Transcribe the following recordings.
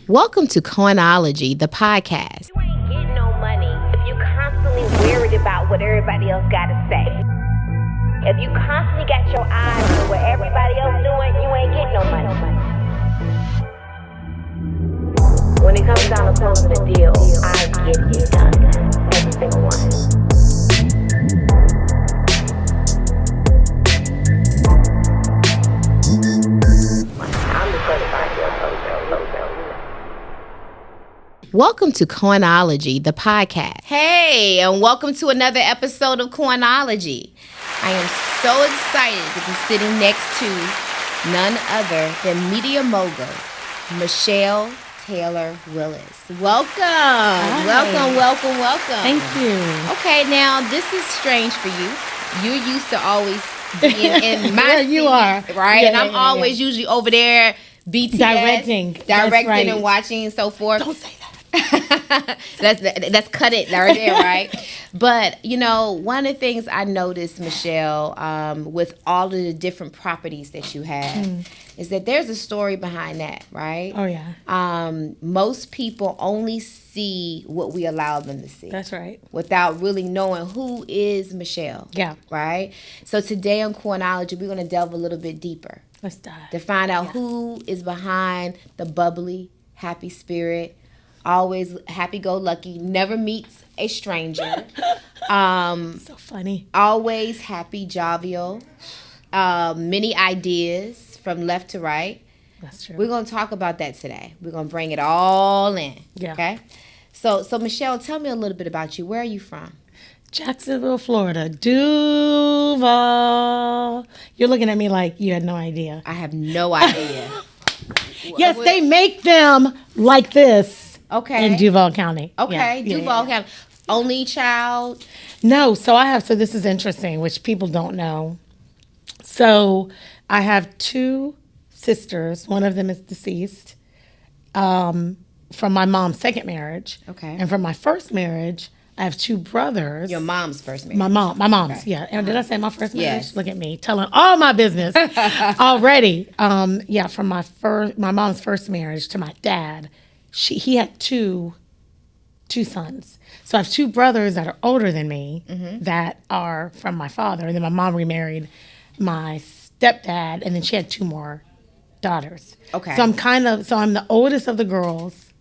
Welcome to Coinology, the podcast. You ain't getting no money if you constantly worried about what everybody else got to say. If you constantly got your eyes on what everybody else doing, you ain't getting no money. When it comes down to closing a deal, I get it done. Every single one. I'm the certified deal closer. Welcome to Coinology, the podcast. Hey, and welcome to another episode of Coinology. I am so excited to be sitting next to none other than media mogul, Michelle Taylor-Willis. Welcome. Hi. Welcome. Thank you. Okay, now this is strange for you. You're used to always being in my Where you are. right? Yeah, and I'm yeah. always usually over there BTS. Directing. That's right. And watching and so forth. Don't say that. That's cut it right there, right? But you know, one of the things I noticed, Michelle, with all of the different properties that you have, is that there's a story behind that, right? Oh, yeah. Most people only see what we allow them to see. That's right. Without really knowing who is Michelle. Yeah. Right? So today on Coinology, we're going to delve a little bit deeper Let's dive. to find out who is behind the bubbly, happy spirit, always happy-go-lucky, never meets a stranger, So funny. always happy, jovial, many ideas from left to right. That's true. We're going to talk about that today. We're going to bring it all in. Yeah. Okay? So Michelle, tell me a little bit about you. Where are you from? Jacksonville, Florida. Duval. You're looking at me like you had no idea. I have no idea. Yes, they make them like this Okay. in Duval County. Okay, Yeah. Duval County. Only child. No, so this is interesting, which people don't know. So I have two sisters. One of them is deceased from my mom's second marriage. Okay. And from my first marriage, I have two brothers. Your mom's first marriage. My mom's, Okay. yeah. And did I say my first marriage? Yes. Look at me, telling all my business already. From my mom's first marriage to my dad, he had two sons. So I have two brothers that are older than me that are from my father. And then my mom remarried my stepdad, and then she had two more daughters. Okay. So I'm the oldest of the girls,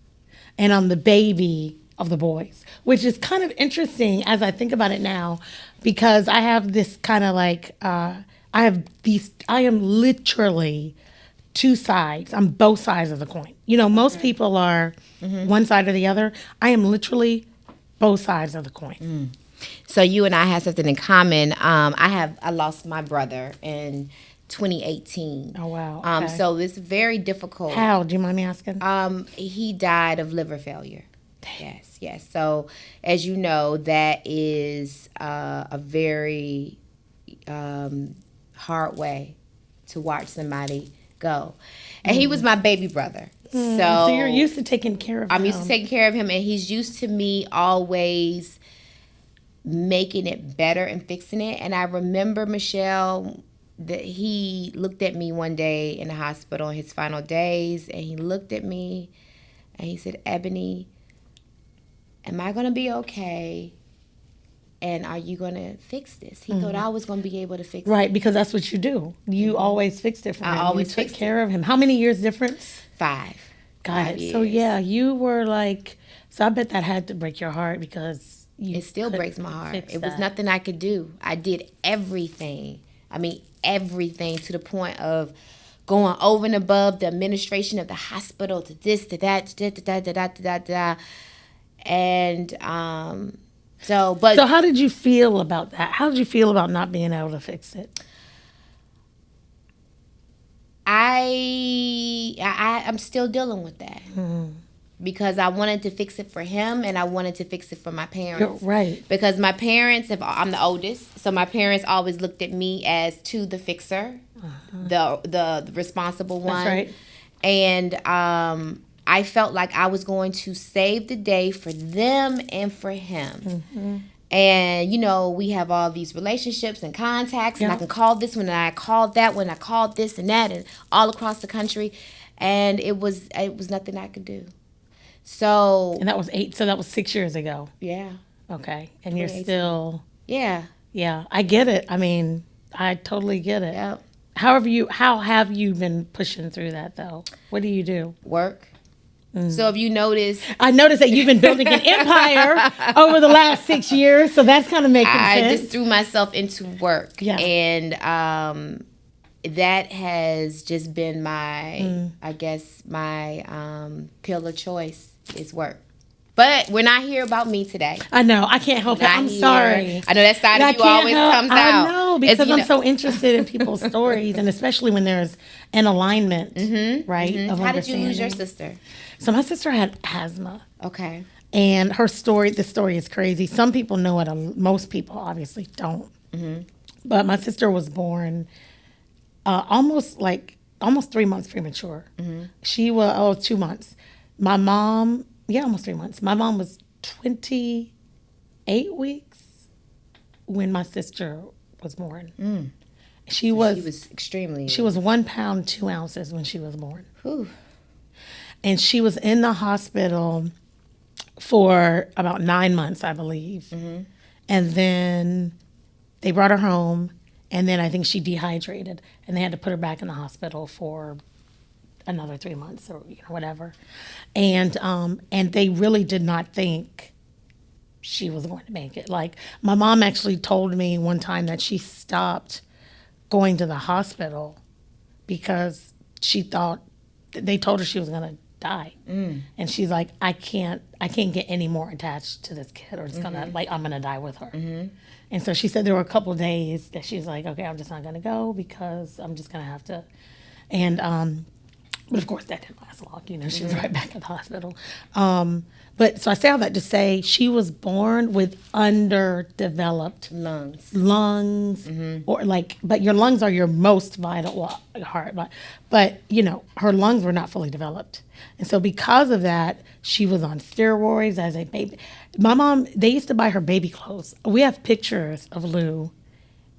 and I'm the baby of the boys, which is kind of interesting as I think about it now, because I have this kind of like, I am literally two sides. I'm both sides of the coin. You know, most people are one side or the other. I am literally both sides of the coin. So you and I have something in common. I lost my brother in 2018. Oh, wow. Okay. So it's very difficult. How? Do you mind me asking? He died of liver failure. Yes. So as you know, that is a very hard way to watch somebody go. And he was my baby brother. So you're used to taking care of him. I'm used to taking care of him, and he's used to me always making it better and fixing it. And I remember, Michelle, that he looked at me one day in the hospital in his final days, and he looked at me and he said, "Ebony, am I going to be okay? And are you going to fix this?" He thought I was going to be able to fix it. Right, because that's what you do. You always fixed it for him. I always you fixed took care of him. How many years difference? 5. Got 5 it. years. So yeah, you were like, so I bet that had to break your heart, because It still breaks my heart. fix It was that. nothing I could do. I did everything. I mean, everything, to the point of going over and above the administration of the hospital, to this, to that, to da. And so how did you feel about that? How did you feel about not being able to fix it? I'm still dealing with that. Because I wanted to fix it for him, and I wanted to fix it for my parents. You're right. Because my parents, I'm the oldest, so my parents always looked at me as the fixer, the responsible one. That's right. And I felt like I was going to save the day for them and for him. And, you know, we have all these relationships and contacts, and I can call this one, and I called that one, I called this and that, and all across the country. and it was nothing I could do. So And that was 8. So that was 6 years ago. yeah, Okay. And you're 2018. still. yeah, Yeah, I get it. I mean, I totally get it. yeah. How have you been pushing through that though? What do you do? Work. So if you notice, I noticed that you've been building an empire over the last 6 years, so that's kind of making I sense. just threw myself into work, Yeah. and that has just been my, I guess, my pill of choice is work. But we're not here about me today. I know. I can't help it. Not I'm here. sorry. I know that side of you always comes out. I know, because It's, you I'm know- so interested in people's stories, and especially when there's an alignment, right? Of How did you lose your understanding. sister? So my sister had asthma, Okay. and the story is crazy. Some people know it. Most people obviously don't. But my sister was born almost 3 months premature. She was 2 months. My mom, almost 3 months. My mom was 28 weeks when my sister was born. She She was was extremely. 1 pound 2 ounces when she was born. Whew. And she was in the hospital for about 9 months, I believe. And then they brought her home, and then I think she dehydrated, and they had to put her back in the hospital for another 3 months or whatever. And they really did not think she was going to make it. Like, my mom actually told me one time that she stopped going to the hospital because she thought they told her she was going to die. And she's like, I can't get any more attached to this kid, or it's gonna I'm gonna die with her. And so she said there were a couple of days that she's like, okay, I'm just not gonna go because I'm just gonna have to. And but of course that didn't last long. She was right back at the hospital. But so I say all that to say she was born with underdeveloped lungs, or but your lungs are your most vital heart. But her lungs were not fully developed, and so because of that, she was on steroids as a baby. My mom, they used to buy her baby clothes. We have pictures of Lou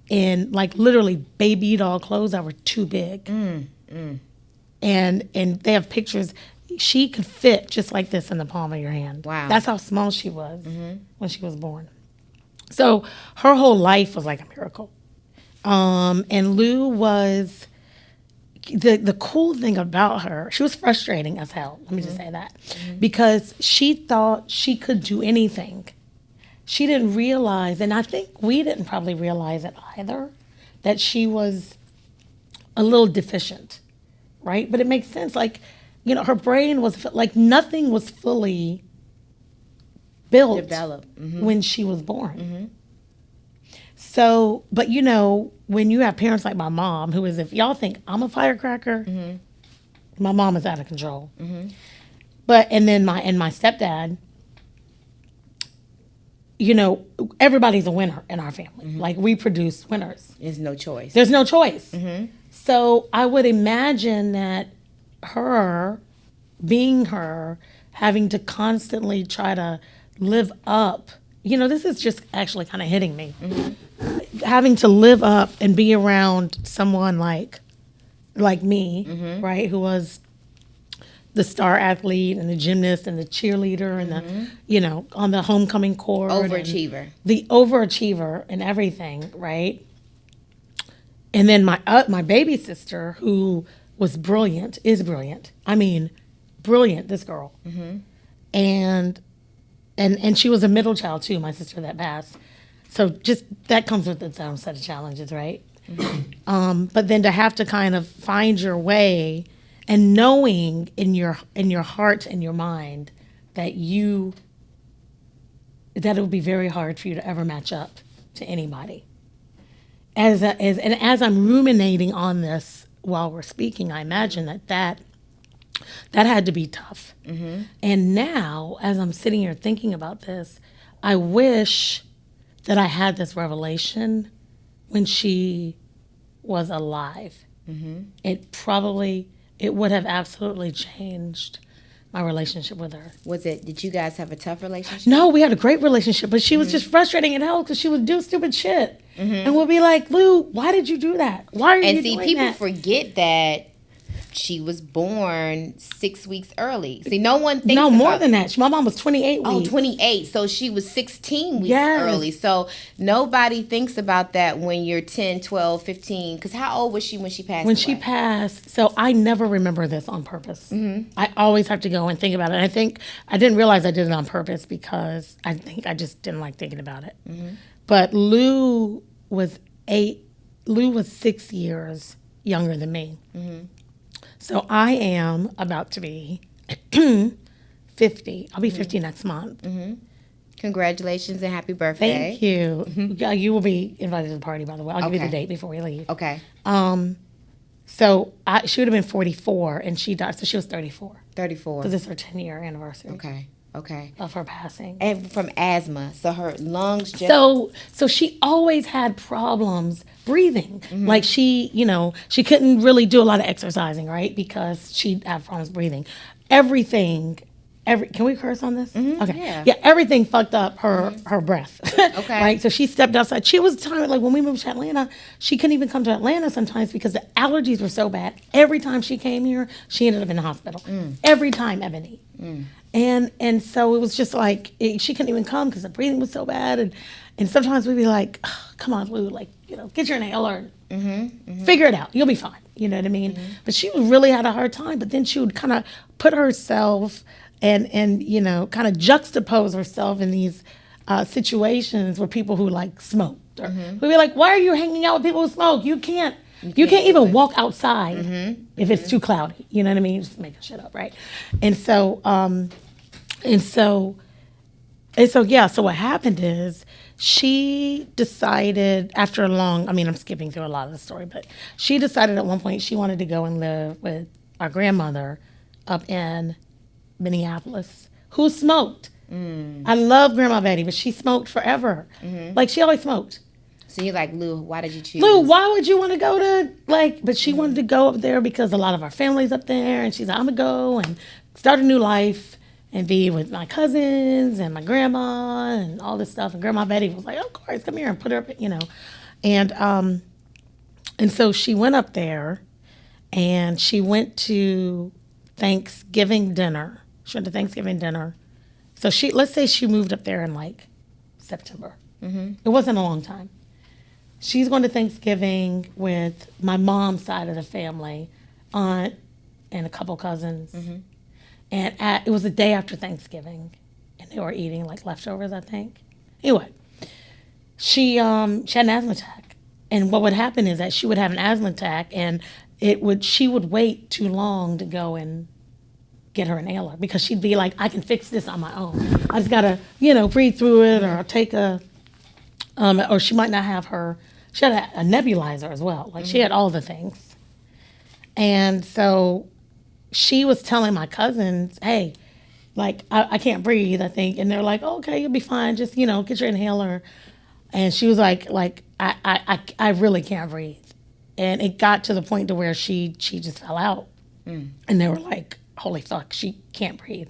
in literally baby doll clothes that were too big, and they have pictures. She could fit just like this in the palm of your hand. Wow. That's how small she was when she was born. So her whole life was like a miracle. And Lou was, the cool thing about her, she was frustrating as hell. Let me just say that. Because she thought she could do anything. She didn't realize, and I think we didn't probably realize it either, that she was a little deficient, right? But it makes sense. Her brain was nothing was fully built, Developed. when she was born. So, but when you have parents like my mom, who is, if y'all think I'm a firecracker, my mom is out of control. But and then my stepdad, everybody's a winner in our family. We produce winners. There's no choice. There's no choice. So I would imagine that her, being her, having to constantly try to live up, this is just actually kind of hitting me. Having to live up and be around someone like me, right, who was the star athlete and the gymnast and the cheerleader and the, on the homecoming court. Overachiever. The overachiever and everything, right? And then my baby sister, who was brilliant, is brilliant. I mean, brilliant, this girl. And she was a middle child too, my sister that passed. So just, that comes with its own set of challenges, right? But then to have to kind of find your way, and knowing in your heart and your mind that it would be very hard for you to ever match up to anybody. As I'm ruminating on this while we're speaking, I imagine that had to be tough. And now, as I'm sitting here thinking about this, I wish that I had this revelation when she was alive. It would have absolutely changed my relationship with her. Did you guys have a tough relationship? No, we had a great relationship, but she was just frustrating as hell because she would do stupid shit. And we'll be like, Lou, why did you do that? Why are you doing that? And see, people forget that she was born 6 weeks early. See, no one thinks No, more about than that. My mom was 28 Oh, weeks. 28. So she was 16 weeks Yes. early. So nobody thinks about that when you're 10, 12, 15. Because how old was she when she passed When away? she passed, so I never remember this on purpose. I always have to go and think about it. And I think I didn't realize I did it on purpose because I think I just didn't like thinking about it. But Lou was 6 years younger than me. So I am about to be 50. I'll be 50 next month. Congratulations and happy birthday. Thank you. Yeah, you will be invited to the party, by the way. I'll give you the Okay. date before we leave. Okay. So she would have been 44, and she died. So she was 34. 34. Because it's her 10-year anniversary Okay. of her passing. And from asthma. So her lungs just. So she always had problems breathing. Like she couldn't really do a lot of exercising, right? Because she'd have problems breathing. Can we curse on this? Okay. Yeah, everything fucked up her breath. Okay. Right? So she stepped outside. She was time like when we moved to Atlanta, she couldn't even come to Atlanta sometimes because the allergies were so bad. Every time she came here, she ended up in the hospital. Every time, Ebony. And so it was just like she couldn't even come because the breathing was so bad. And sometimes we'd be like, oh, come on, Lou, like, get your inhaler and figure it out. You'll be fine. You know what I mean? But she really had a hard time. But then she would kind of put herself and kind of juxtapose herself in these situations where people who like smoked. Or we'd be like, why are you hanging out with people who smoke? You can't even walk outside if it's too cloudy. You know what I mean? Just making shit up, right? So what happened is she decided after I'm skipping through a lot of the story, but she decided at one point she wanted to go and live with our grandmother up in Minneapolis who smoked. I love Grandma Betty, but she smoked forever. Like she always smoked. So you're like, Lou, why did you choose? Lou, why would you want to go to but she wanted to go up there because a lot of our family's up there, and she's like, I'm gonna go and start a new life and be with my cousins and my grandma and all this stuff. And Grandma Betty was like, of course, come here and put her up, And so she went up there and she went to Thanksgiving dinner. She went to Thanksgiving dinner. So let's say she moved up there in like September. It wasn't a long time. She's going to Thanksgiving with my mom's side of the family, aunt and a couple cousins. And it was the day after Thanksgiving, and they were eating like leftovers, I think. Anyway, she had an asthma attack, and what would happen is that she would have an asthma attack, and she would wait too long to go and get her inhaler because she'd be like, I can fix this on my own. I just gotta, breathe through it, or take or she might not have she had a nebulizer as well. Like she had all the things. And so she was telling my cousins, hey, like, I can't breathe, I think. And they're like, oh, okay, you'll be fine. Just, get your inhaler. And she was like, I really can't breathe. And it got to the point to where she just fell out. And they were like, holy fuck, she can't breathe.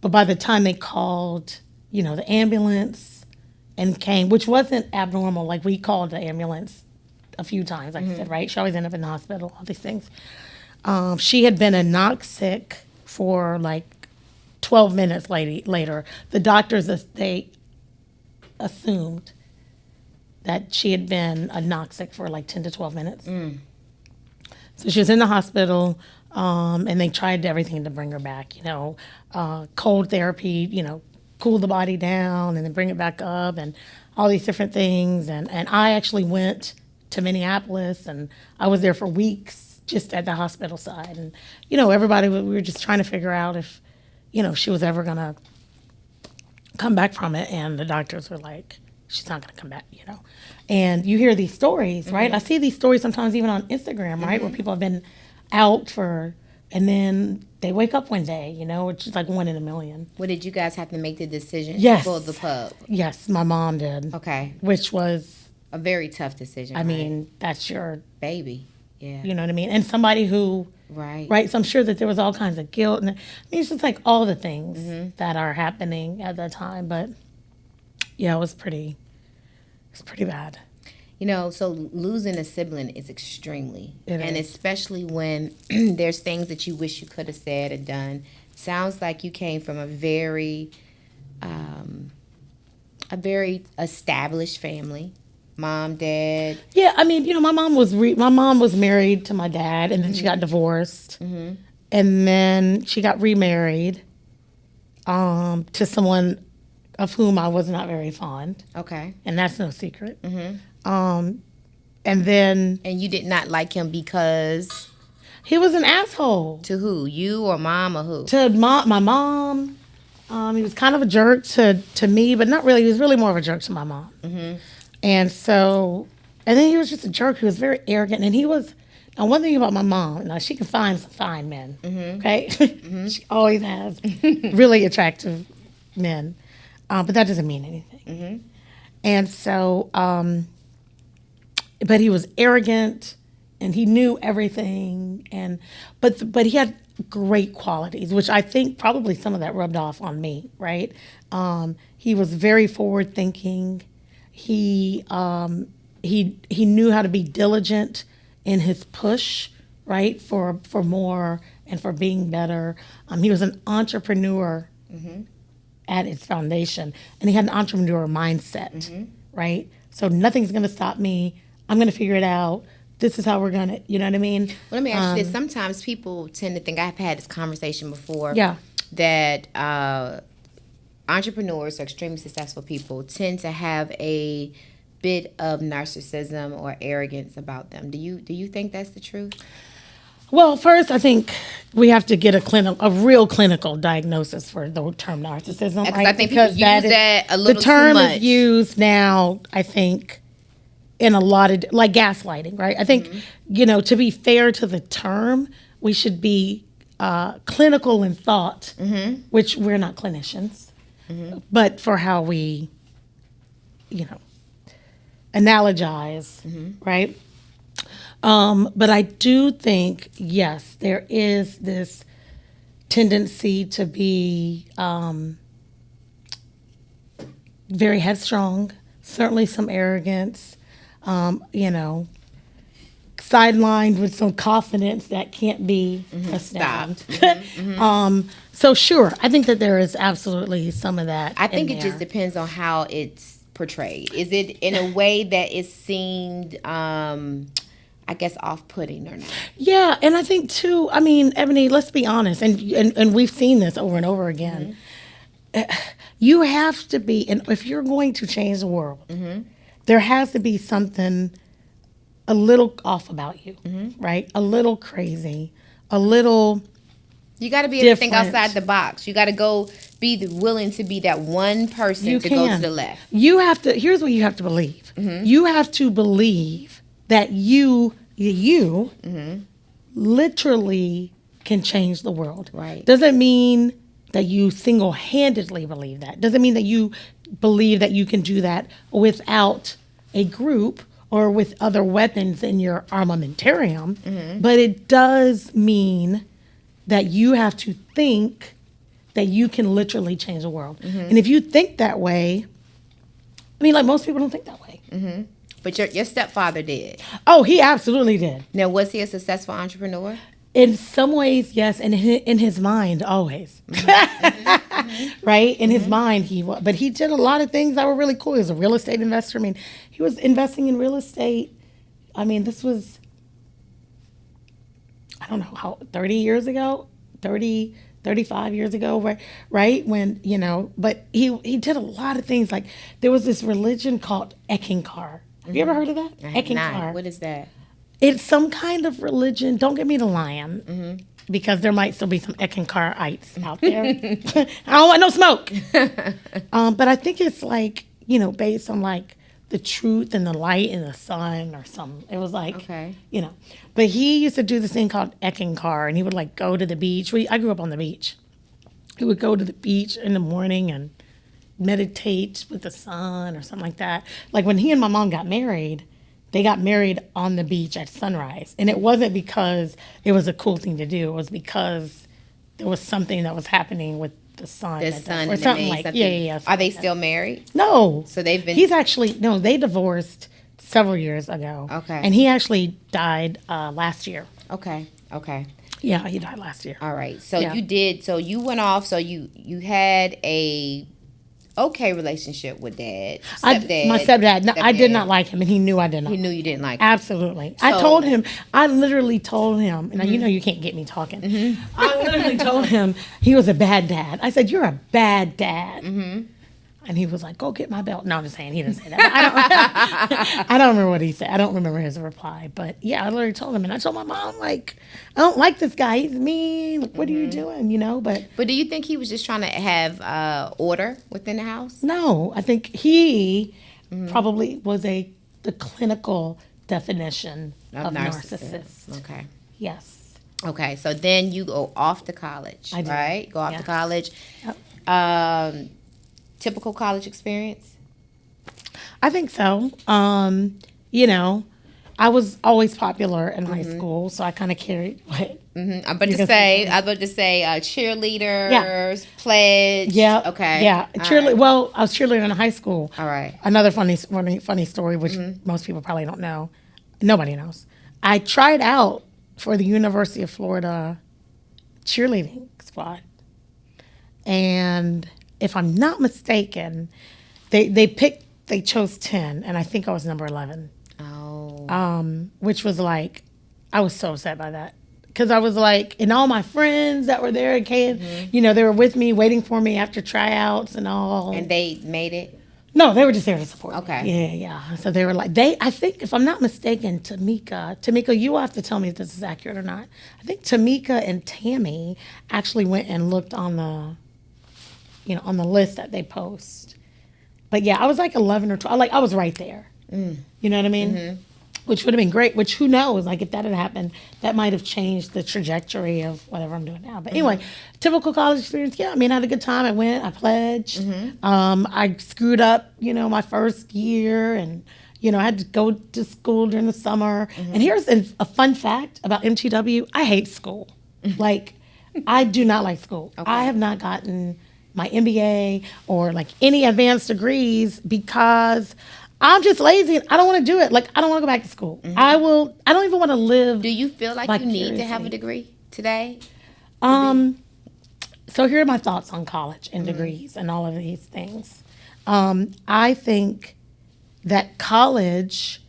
But by the time they called, the ambulance and came, which wasn't abnormal. Like, we called the ambulance a few times, like I said, right? She always ended up in the hospital, all these things. She had been anoxic for like 12 minutes later. The doctors, they assumed that she had been anoxic for like 10 to 12 minutes. So she was in the hospital, and they tried everything to bring her back, cold therapy, cool the body down and then bring it back up and all these different things. And I actually went to Minneapolis, and I was there for weeks just at the hospital side. And, everybody, we were just trying to figure out if, she was ever going to come back from it. And the doctors were like, she's not going to come back, And you hear these stories, right? I see these stories sometimes even on Instagram, right? Where people have been out and then they wake up one day, it's just like 1 in a million. Well, did you guys have to make the decision Yes. to pull the plug? Yes, my mom did. Okay. Which was, a very tough decision. I mean, that's your baby. Yeah. You know what I mean? And somebody who, right? So I'm sure that there was all kinds of guilt. And it's just like all the things that are happening at that time. But yeah, it was pretty bad. So losing a sibling is extremely, It and is. especially when there's things that you wish you could have said or done. Sounds like you came from a very established family, mom, dad. Yeah, I mean, my mom was married to my dad, and then she got divorced, and then she got remarried to someone of whom I was not very fond, Okay, and that's no secret. And then and you did not like him because he was an asshole to who? You or mom or who? to my mom. He was kind of a jerk to me, but not really. He was really more of a jerk to my mom. And so, and then he was just a jerk. He was very arrogant, and he was. And one thing about my mom, now she can find some fine men. Okay, she always has really attractive men, but that doesn't mean anything. And so, but he was arrogant, and he knew everything, but he had great qualities, which I think probably some of that rubbed off on me. Right? He was very forward thinking. He knew how to be diligent in his push, right, for more and for being better. He was an entrepreneur at its foundation, and he had an entrepreneur mindset, right? So nothing's going to stop me. I'm going to figure it out. This is how we're going to, you know what I mean? Well, let me ask you this. Sometimes people tend to think, I've had this conversation before, Yeah. that entrepreneurs or extremely successful people tend to have a bit of narcissism or arrogance about them. Do you think that's the truth? Well, first, I think we have to get a real clinical diagnosis for the term narcissism. Because Right? I think people use that a little the term too much. is used now, I think, in a lot of, like gaslighting, right? I think, to be fair to the term, we should be clinical in thought, which we're not clinicians, but for how we, analogize, right? But I do think, yes, there is this tendency to be very headstrong, certainly some arrogance, sidelined with some confidence that can't be stopped. So sure, I think that there is absolutely some of that. I think in it there. just depends on how it's portrayed. Is it in a way that is seemed, I guess, off-putting or not? Yeah, and I think too. I mean, Ebony, let's be honest, and we've seen this over and over again. You have to be, and if you're going to change the world, there has to be something a little off about you, right? A little crazy, a little. You got to be able to think Different. outside the box. You got to willing to be that one person to go to the left. You have to. Here's what you have to believe. You have to believe that you literally can change the world. Right. Doesn't mean that you single-handedly believe that. Doesn't mean that you believe that you can do that without a group or with other weapons in your armamentarium. But it does mean that you have to think that you can literally change the world. And if you think that way, I mean, like most people don't think that way. But your stepfather did. Oh, he absolutely did. Now, was he a successful entrepreneur? In some ways, yes, and in his mind, always. Right? In his mind, he was. But he did a lot of things that were really cool. He was a real estate investor. I mean, he was investing in real estate. I mean, this was, I don't know, how 30 years ago? 30, 35 years ago, right? When, but he did a lot of things. Like, there was this religion called Eckankar. Have you ever heard of that? I have not. Eckankar. What is that? It's some kind of religion. Don't get me to lying, because there might still be some Eckankarites out there. I don't want no smoke. But I think it's like, based on like the truth and the light and the sun or something. It was like, Okay. But he used to do this thing called Eckankar, and he would like go to the beach. I grew up on the beach. He would go to the beach in the morning and meditate with the sun or something like that. Like when he and my mom got married, they got married on the beach at sunrise. And it wasn't because it was a cool thing to do. It was because there was something that was happening with the sun. The that sun or and something the like something. Yeah. Are they still married? No. So they've been. He's actually no. They divorced several years ago. Okay. And he actually died last year. Okay. Okay. Yeah, he died last year. All right. So Yeah. you did. So you went off. So you had a okay relationship with dad. Stepdad. My stepdad. No, I did Stepdad. not like him, and he knew I did not. He knew you didn't like him. Absolutely. I So- told him, I literally told him, and you know you can't get me talking. I literally told him he was a bad dad. I said, "You're a bad dad." And he was like, "Go get my belt." No, I'm just saying, he didn't say that. I don't remember what he said. I don't remember his reply. But yeah, I literally told him, and I told my mom, like, I don't like this guy. He's mean. Like, what are you doing? You know, but But do you think he was just trying to have order within the house? no, I think he probably was the clinical definition of narcissist. Okay. Yes. Okay. So then you go off to college, I did. right? Go off Yeah. to college. Yep. Typical college experience. I think so. You know, I was always popular in high school, so I kind of carried. I'm about to say, cheerleaders, pledge. Yeah. Okay. Yeah. All Well, I was cheerleader in high school. All right. Another funny story, which most people probably don't know. Nobody knows. I tried out for the University of Florida cheerleading squad, and if I'm not mistaken, they chose 10, and I think I was number 11. Oh. Which was like, I was so upset by that. Because I was like, and all my friends that were there came, you know, they were with me, waiting for me after tryouts and all. And they made it. No, they were just there to support me. Okay. Yeah. So they were like, I think, if I'm not mistaken, Tamika, you will have to tell me if this is accurate or not. I think Tamika and Tammy actually went and looked on the, on the list that they post. But yeah, I was like 11 or 12. Like, I was right there. You know what I mean? Which would have been great, which who knows, like if that had happened, that might have changed the trajectory of whatever I'm doing now. But anyway, typical college experience. Yeah, I mean, I had a good time. I went, I pledged. I screwed up, my first year, and, I had to go to school during the summer. And here's a fun fact about MTW. I hate school. Like, I do not like school. Okay. I have not gotten my MBA or like any advanced degrees because I'm just lazy. I don't want to do it. Like, I don't want to go back to school. I don't even want to live. Do you feel like you need to have a degree today? So here are my thoughts on college and degrees and all of these things. I think that college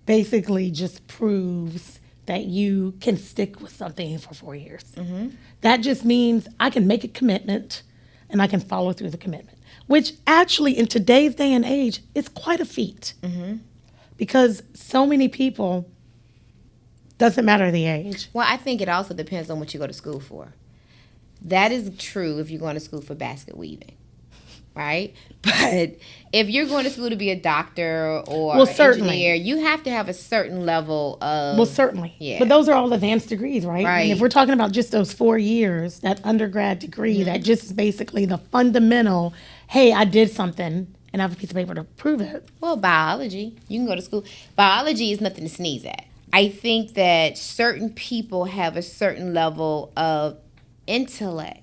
basically just proves that you can stick with something for 4 years. That just means I can make a commitment and I can follow through the commitment, which actually in today's day and age is quite a feat. Because so many people, doesn't matter the age. Well, I think it also depends on what you go to school for. That is true if you're going to school for basket weaving, right? But if you're going to school to be a doctor or an engineer, you have to have a certain level of... Well, certainly. Yeah. But those are all advanced degrees, right? Right. And if we're talking about just those 4 years, that undergrad degree, that just is basically the fundamental, hey, I did something, and I have a piece of paper to prove it. Well, biology. You can go to school. Biology is nothing to sneeze at. I think that certain people have a certain level of intellect.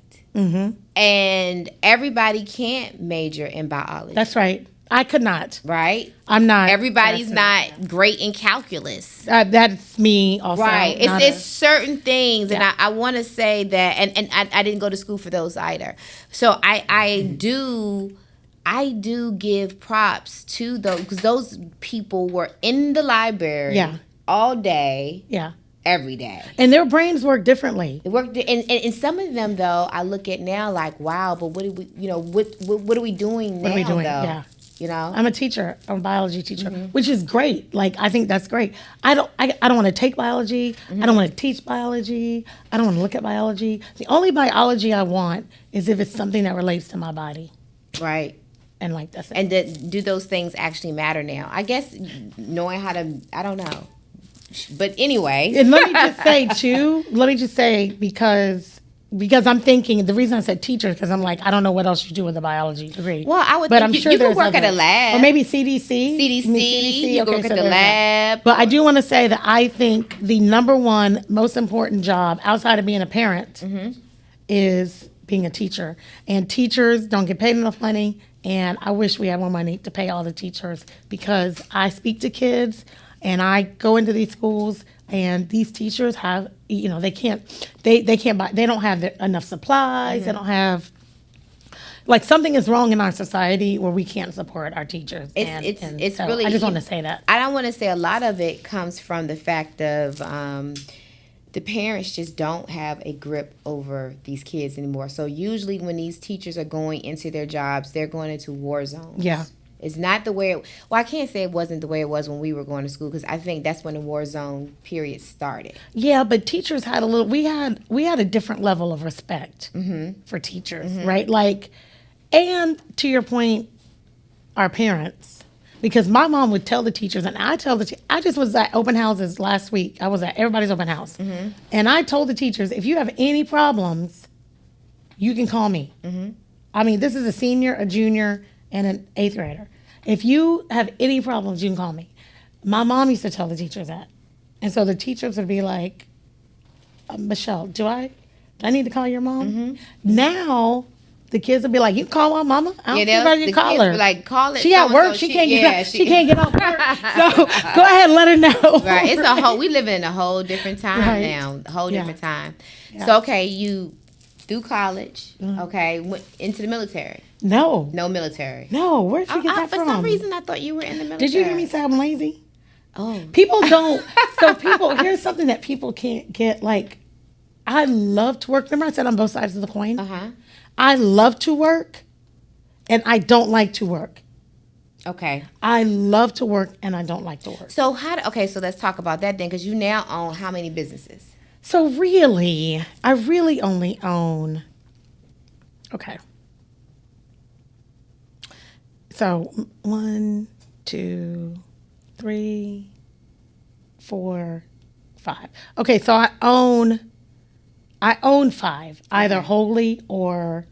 And everybody can't major in biology. That's right. I could not. Right? I'm not. Everybody's not great in calculus. That's me also. Right. It's certain things, and I want to say that, and I didn't go to school for those either. So I do give props to those, because those people were in the library all day, every day. And their brains work differently. It worked, and some of them though I look at now like, wow, but what are we, what are we doing now? What are we doing? Though? Yeah. I'm a teacher. I'm a biology teacher, which is great. Like, I think that's great. I don't want to take biology. I don't want to teach biology. I don't want to look at biology. The only biology I want is if it's something that relates to my body. Right. And like that's it. And do those things actually matter now? I guess knowing how to, I don't know. But anyway. And let me just say because I'm thinking, the reason I said teacher, because I'm like, I don't know what else you do with a biology degree. Well, I would but think I'm sure you can there's work at a lab. Or maybe CDC. CDC, you can work at the there's lab. that. But I do want to say that I think the number one most important job outside of being a parent is being a teacher, and teachers don't get paid enough money. And I wish we had more money to pay all the teachers, because I speak to kids and I go into these schools, and these teachers have, they can't buy, they don't have enough supplies. They don't have, like, something is wrong in our society where we can't support our teachers. It's so really, I just want to say that. I don't want to say a lot of it comes from the fact of the parents just don't have a grip over these kids anymore. So usually when these teachers are going into their jobs, they're going into war zones. Yeah. It's not the way I can't say it wasn't the way it was when we were going to school, because I think that's when the war zone period started. Yeah, but teachers had we had a different level of respect for teachers, right? Like, and to your point, our parents. Because my mom would tell the teachers, and I just was at open houses last week. I was at everybody's open house. And I told the teachers, if you have any problems, you can call me. I mean, this is a senior, a junior, and an 8th grader. If you have any problems, you can call me. My mom used to tell the teachers that. And so the teachers would be like, Michelle, do I need to call your mom? Now, the kids will be like, you can call my mama. I don't care about you, call her. Like, call it. She at work. She can't get off work. So go ahead and let her know. Right. It's we live in a whole different time now. A whole different time. Yeah. So, okay, you through college, okay, went into the military. No military. No, where'd you get that from? For some reason, I thought you were in the military. Did you hear me say I'm lazy? Oh. People don't. So here's something that people can't get. Like, I love to work. Remember I said on both sides of the coin? I love to work, and I don't like to work. Okay. I love to work, and I don't like to work. So so let's talk about that then, because you now own how many businesses? So really, I really only own, okay. So 1, 2, 3, 4, 5. Okay, so I own 5, either wholly or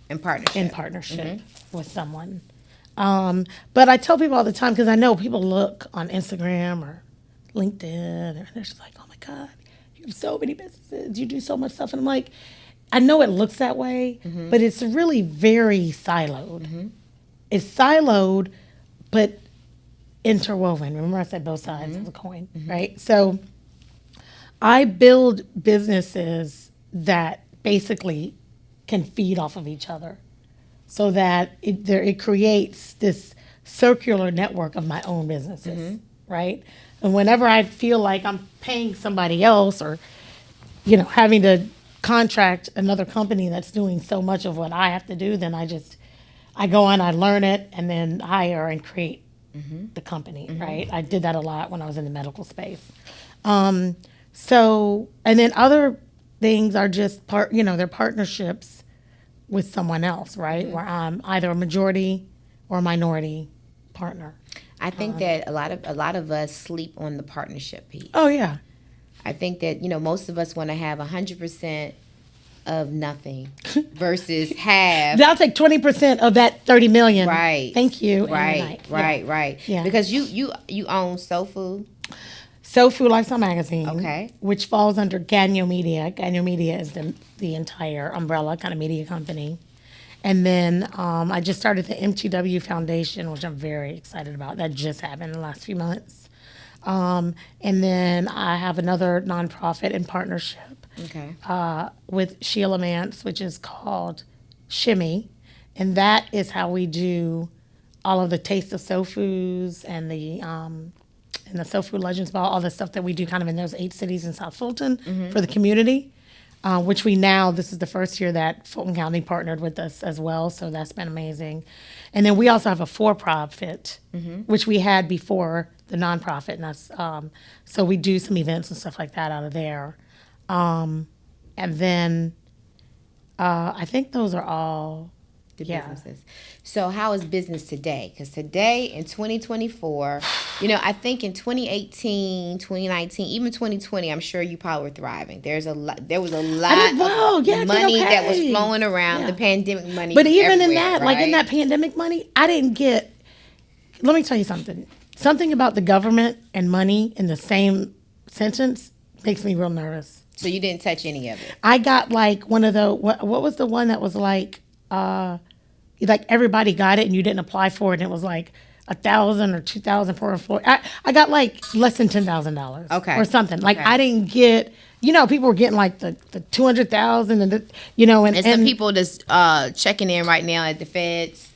in partnership with someone. But I tell people all the time, because I know people look on Instagram or LinkedIn, and they're just like, oh my God, you have so many businesses, you do so much stuff. And I'm like, I know it looks that way, but it's really very siloed. It's siloed, but interwoven. Remember I said both sides of the coin, right? So I build businesses that basically can feed off of each other, so that it creates this circular network of my own businesses, right? And whenever I feel like I'm paying somebody else, or having to contract another company that's doing so much of what I have to do, then I go on, I learn it, and then hire and create the company, right? I did that a lot when I was in the medical space. So, and then other things are just they're partnerships with someone else, right? Where I'm either a majority or a minority partner. I think that a lot of us sleep on the partnership piece. Oh yeah. I think that most of us want to have 100% of nothing versus have. I'll take 20% of that 30 million. Right. Thank you. Right. Yeah. Because you own Soul Food. Soul Food Lifestyle Magazine. Okay. Which falls under Ganyo Media. Ganyo Media is the entire umbrella kind of media company. And then I just started the MTW Foundation, which I'm very excited about. That just happened in the last few months. And then I have another nonprofit in partnership with Sheila Mance, which is called Shimmy. And that is how we do all of the Taste of Soul Foods and the Soul Food Legends Ball, all the stuff that we do kind of in those 8 cities in South Fulton for the community. Which this is the first year that Fulton County partnered with us as well, so that's been amazing. And then we also have a for-profit, which we had before the nonprofit, and that's so we do some events and stuff like that out of there. And then I think those are all the businesses. So how is business today? Because today in 2024, I think in 2018, 2019, even 2020, I'm sure you probably were thriving. There was a lot of money that was flowing around, the pandemic money. But even in that, like in that pandemic money, I didn't get, let me tell you something. Something about the government and money in the same sentence makes me real nervous. So you didn't touch any of it? I got like one of the, what was the one that was like everybody got it and you didn't apply for it and it was like 1,000 or 2,000 per employee. I got like less than $10,000. Okay. Or something. Like Okay. I didn't get, people were getting like the 200,000 and And some people just checking in right now at the feds.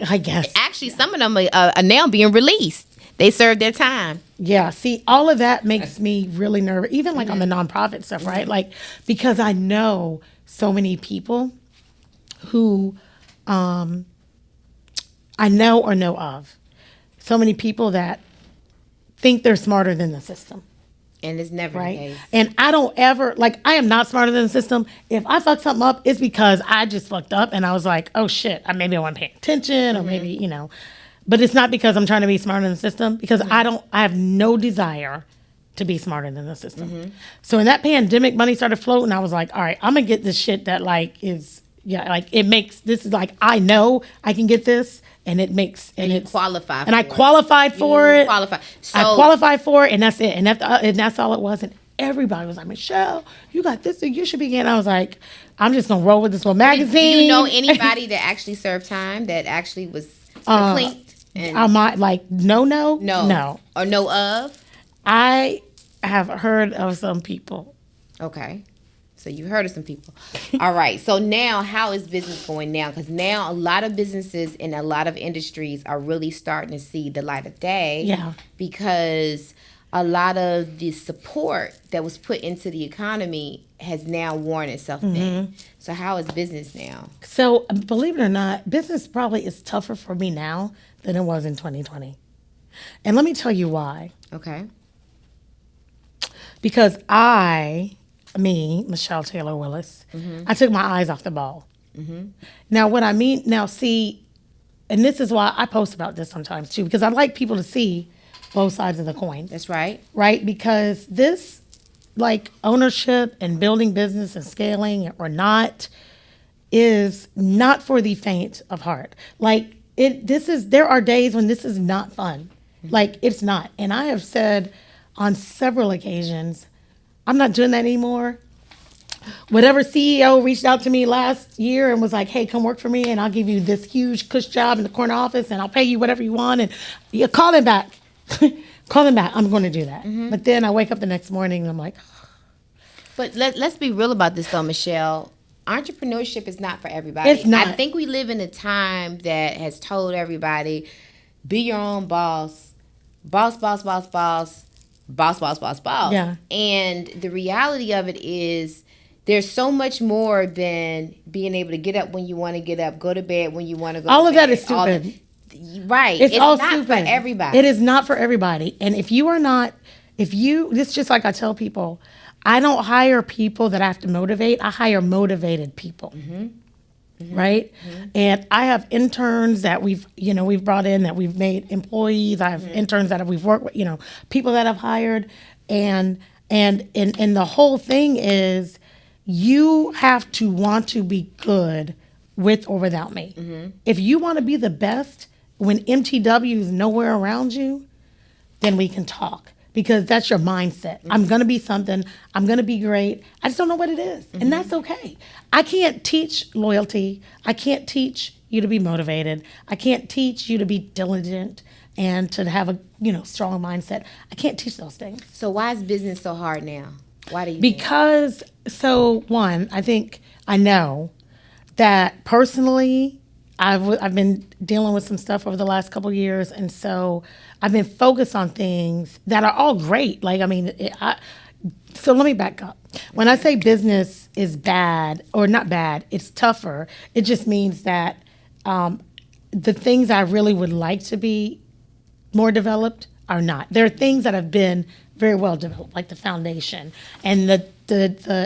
I guess. Actually, some of them are now being released. They served their time. Yeah, see, all of that makes me really nervous, even like on the nonprofit stuff, right? Like, because I know so many people who I know or know of. So many people that think they're smarter than the system, And it's never the right? case. And I don't ever, like, I am not smarter than the system. If I fuck something up, it's because I just fucked up and I was like, oh shit, maybe I wasn't paying attention or maybe, but it's not because I'm trying to be smarter than the system because I have no desire to be smarter than the system. So when that pandemic money started floating, I was like, all right, I'm gonna get this shit that like is, it makes, this is like, I know I can get this and it makes, and you it's qualify and I for it. qualified for it. Qualify. I qualified for it and that's it. And that's all it was. And everybody was like, Michelle, you got this thing, you should be getting. I was like, I'm just gonna roll with this little magazine. Do you know anybody that actually served time that actually was complete? I might like no. Or know of? I have heard of some people. Okay. So you heard of some people. All right. So now how is business going now? Because now a lot of businesses in a lot of industries are really starting to see the light of day. Yeah. Because a lot of the support that was put into the economy has now worn itself thin. So how is business now? So believe it or not, business probably is tougher for me now than it was in 2020. And let me tell you why. Okay. Because Michelle Taylor-Willis, I took my eyes off the ball. Now, what I mean, see, and this is why I post about this sometimes too, because I like people to see both sides of the coin. That's right. Right? Because this, like, ownership and building business and scaling or not, is not for the faint of heart. Like, there are days when this is not fun. Like, it's not. And I have said on several occasions, I'm not doing that anymore. Whatever CEO reached out to me last year and was like, hey, come work for me and I'll give you this huge cush job in the corner office and I'll pay you whatever you want. And you call them back. Call them back. I'm going to do that. But then I wake up the next morning and I'm like. But let's be real about this though, Michelle. Entrepreneurship is not for everybody. It's not. I think we live in a time that has told everybody, be your own boss. Boss, boss, boss, boss. Boss, boss, boss, boss. Yeah. And the reality of it is there's so much more than being able to get up when you want to get up, go to bed when you want to go All to of bed. that is stupid. Right. It's all not stupid. for everybody. It is not for everybody. And if you are not, this just like I tell people, I don't hire people that I have to motivate. I hire motivated people. Right? And I have interns that we've brought in, that we've made employees. I have interns that we've worked with, people that I've hired. And the whole thing is you have to want to be good with or without me. If you want to be the best when MTW is nowhere around you, then we can talk. Because that's your mindset. I'm going to be something. I'm going to be great. I just don't know what it is. And that's okay. I can't teach loyalty. I can't teach you to be motivated. I can't teach you to be diligent and to have a strong mindset. I can't teach those things. So why is business so hard now? Why do you Because, one, I think I know that personally, I've been dealing with some stuff over the last couple of years, and so I've been focused on things that are all great. Like, so let me back up. When I say business is bad, or not bad, it's tougher, it just means that the things I really would like to be more developed are not. There are things that have been very well developed, like the foundation and the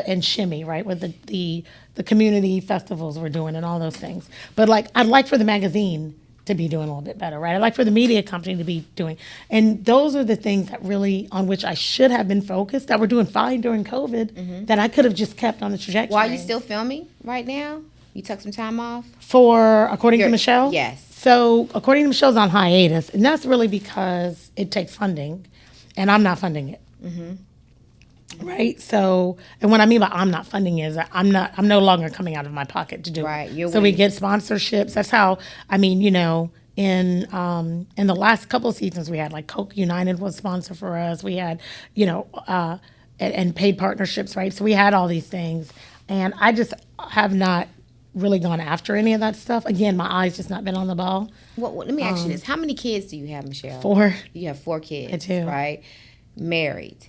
and Shimmy, right, with the community festivals we're doing and all those things. But like, I'd like for the magazine to be doing a little bit better, right? I'd like for the media company to be doing, and those are the things that really on which I should have been focused. That were doing fine during COVID. That I could have just kept on the trajectory. Why are you still filming right now? You took some time off? According to Michelle? Yes. So according to Michelle's on hiatus, and that's really because it takes funding, and I'm not funding it. right? So, and what I mean by I'm not funding is that I'm no longer coming out of my pocket to do Right, it. you're So we winning. get sponsorships. That's how, I mean, in the last couple of seasons we had like Coke United was sponsor for us. We had, and paid partnerships, right? So we had all these things. And I just have not really gone after any of that stuff. Again, my eyes just not been on the ball. Let me ask you this: how many kids do you have, Michelle? 4, You have 4 kids. I do. Right. Married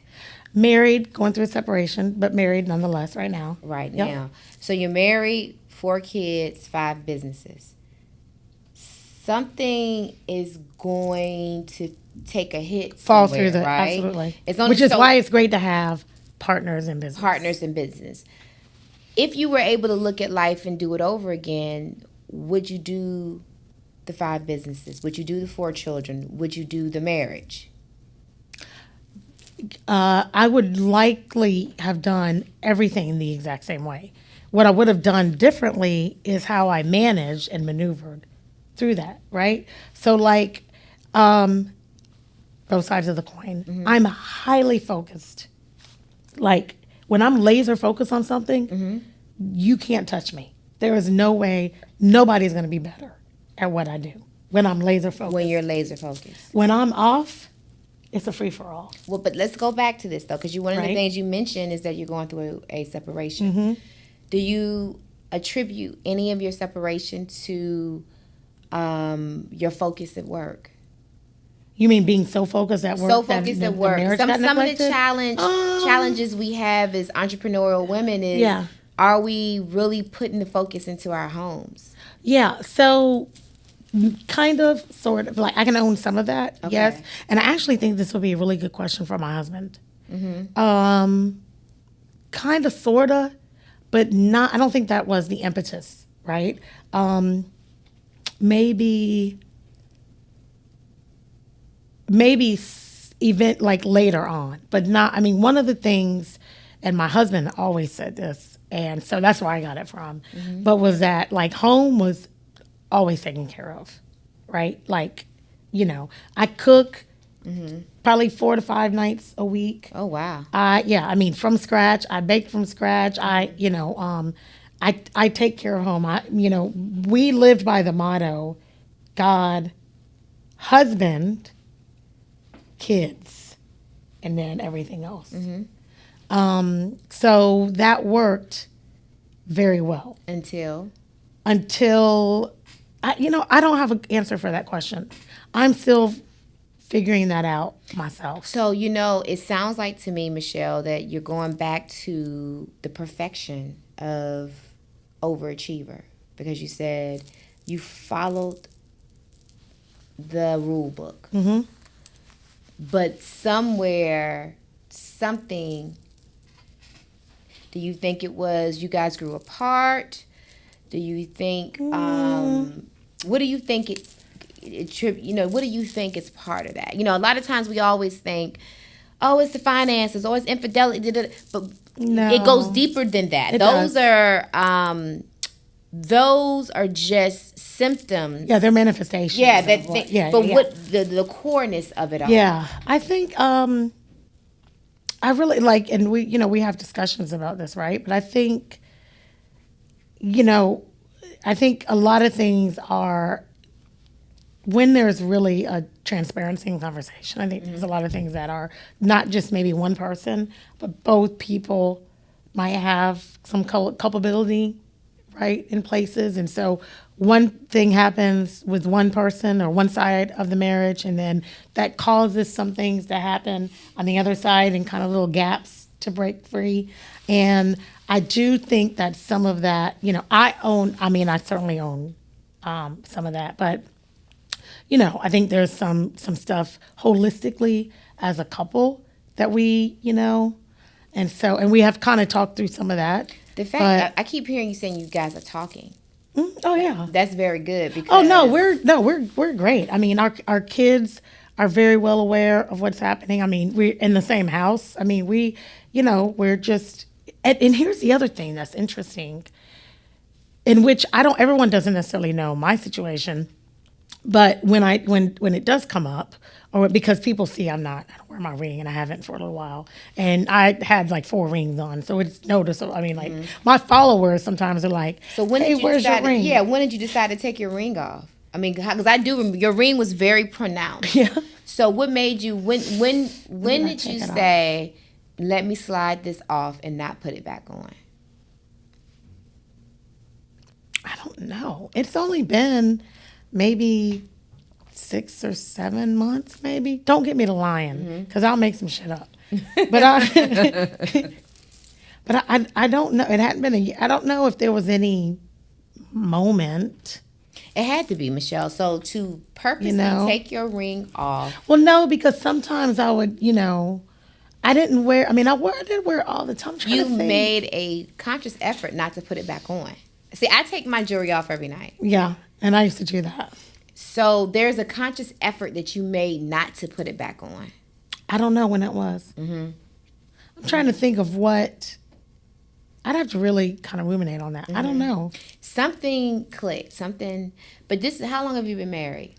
married, going through a separation, but married nonetheless right now. right Yep. now. So you're married, 4 kids, 5 businesses. Something is going to take a hit. Fall somewhere, through the right? absolutely. It's only Which is so why it's great to have partners in business. partners in business. If you were able to look at life and do it over again, would you do the 5 businesses? Would you do the 4 children? Would you do the marriage? I would likely have done everything the exact same way. What I would have done differently is how I managed and maneuvered through that, right? So, like, both sides of the coin. I'm highly focused. Like, when I'm laser focused on something, you can't touch me. There is no way nobody's going to be better at what I do when I'm laser focused. When you're laser focused. When I'm off, it's a free for all. Well, but let's go back to this though, because one of the Right. things you mentioned is that you're going through a separation. Do you attribute any of your separation to your focus at work? You mean being so focused at work? So that focused the- at the work. marriage Some got of the neglected? challenges we have as entrepreneurial women is, Yeah. are we really putting the focus into our homes? Yeah, so kind of, sort of, like I can own some of that, Okay. yes. And I actually think this would be a really good question for my husband. Kind of, sort of, but not, I don't think that was the impetus, right? Maybe event like later on, but not, I mean, one of the things, and my husband always said this, and so that's where I got it from, but was that like home was always taken care of, right? Like, I cook probably 4 to 5 nights a week. Oh wow. I mean, from scratch. I bake from scratch. I take care of home. We lived by the motto, God, husband, kids, and then everything else. So that worked very well Until I don't have an answer for that question. I'm still figuring that out myself. So, it sounds like to me, Michelle, that you're going back to the perfection of overachiever, because you said you followed the rule book. But somewhere, something, do you think it was you guys grew apart? Do you think, what do you think what do you think is part of that? A lot of times we always think, oh, it's the finances, or it's infidelity, but No. it goes deeper than that. It does. Those are just symptoms. Yeah, they're manifestations. Yeah, of that what- but what the coreness of it all. Yeah, I think I really like, and we have discussions about this, right? But I think I think a lot of things are, when there's really a transparency and conversation, I think there's a lot of things that are not just maybe one person, but both people might have some culpability, right, in places. And so one thing happens with one person or one side of the marriage, and then that causes some things to happen on the other side, and kind of little gaps to break free. And I do think that some of that, I certainly own some of that, but I think there's some stuff holistically as a couple that we, and we have kind of talked through some of that. The fact I keep hearing you saying you guys are talking. Oh yeah. That's very good, because Oh no, we're great. I mean, our kids are very well aware of what's happening. I mean, we're in the same house. I mean, we're just, and here's the other thing that's interesting, in which everyone doesn't necessarily know my situation. But when it does come up, or because people see I don't wear my ring and I haven't for a little while, and I had like 4 rings on, so it's noticeable. I mean, like my followers sometimes are like, So when "Hey, did you where's your decide? ring?" Yeah, when did you decide to take your ring off? I mean, because I do remember your ring was very pronounced. Yeah. So what made you when did I did you take it off? say, let me slide this off and not put it back on? I don't know. It's only been maybe 6 or 7 months, maybe. Don't get me to lying, because I'll make some shit up. But I don't know. It hadn't been a year. I don't know if there was any moment. It had to be, Michelle. So to purposely take your ring off. Well, no, because sometimes I would, I didn't wear. I mean, I did wear it all the time. I'm trying You to think. made a conscious effort not to put it back on. See, I take my jewelry off every night. Yeah, and I used to do that. So there's a conscious effort that you made not to put it back on. I don't know when that was. I'm trying to think of what. I'd have to really kind of ruminate on that. I don't know. Something clicked. But how long have you been married?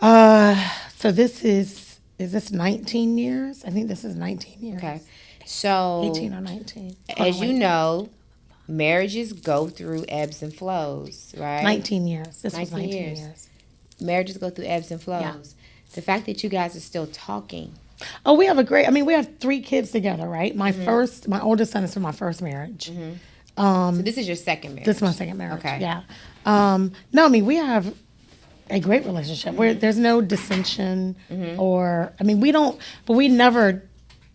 So this is this 19 years? I think this is 19 years. Okay. So 18 or 19. as you know, marriages go through ebbs and flows, right? 19 years. This was 19 19 years. Marriages go through ebbs and flows. Yeah. The fact that you guys are still talking. Oh, we have 3 kids together, right? My oldest son is from my first marriage. So this is your second marriage. This is my second marriage. Okay. Yeah. No, I mean, we have a great relationship where there's no dissension or, I mean, we never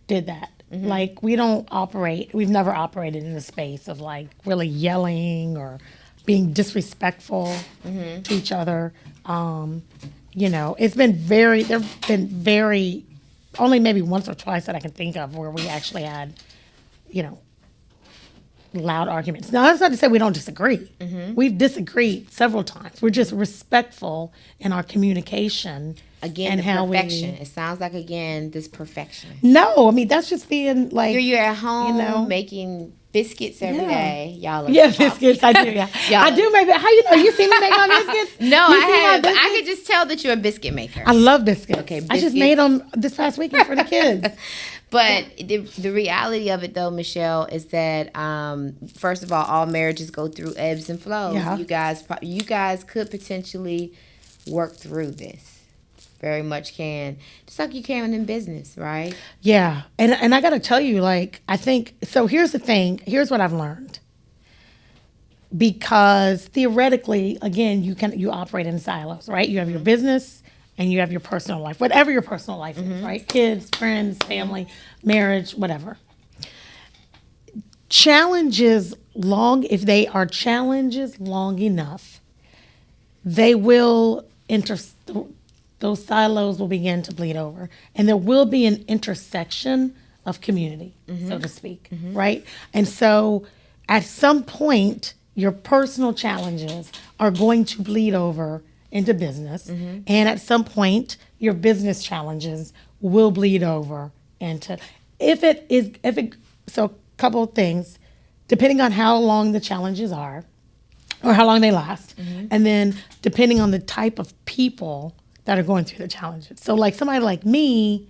did that. Like, we've never operated in a space of like really yelling or being disrespectful to each other. It's been only maybe once or twice that I can think of where we actually had, loud arguments. Now, that's not to say we don't disagree. We've disagreed several times. We're just respectful in our communication. Again, and the how perfection. It sounds like, again, this perfection. No, I mean, that's just being like... You're at home making biscuits every day. Y'all are biscuits, I do, yeah. I do make... How you know? You see me make my biscuits? No, I haven't. But I could just tell that you're a biscuit maker. I love biscuits. Okay, I just made them this past weekend for the kids. But the reality of it, though, Michelle, is that first of all marriages go through ebbs and flows. Yeah. You guys could potentially work through this. Very much can. Just like you can in business, right? Yeah. And I got to tell you, like, I think, so here's the thing. Here's what I've learned. Because theoretically, again, you operate in silos, right? You have your business and you have your personal life, whatever your personal life is, right? Kids, friends, family, marriage, whatever. If they are challenges long enough, they will those silos will begin to bleed over, and there will be an intersection of community, so to speak, right? And so at some point, your personal challenges are going to bleed over into business, and at some point, your business challenges will bleed over into, so a couple of things, depending on how long the challenges are, or how long they last, and then depending on the type of people that are going through the challenges. So like somebody like me,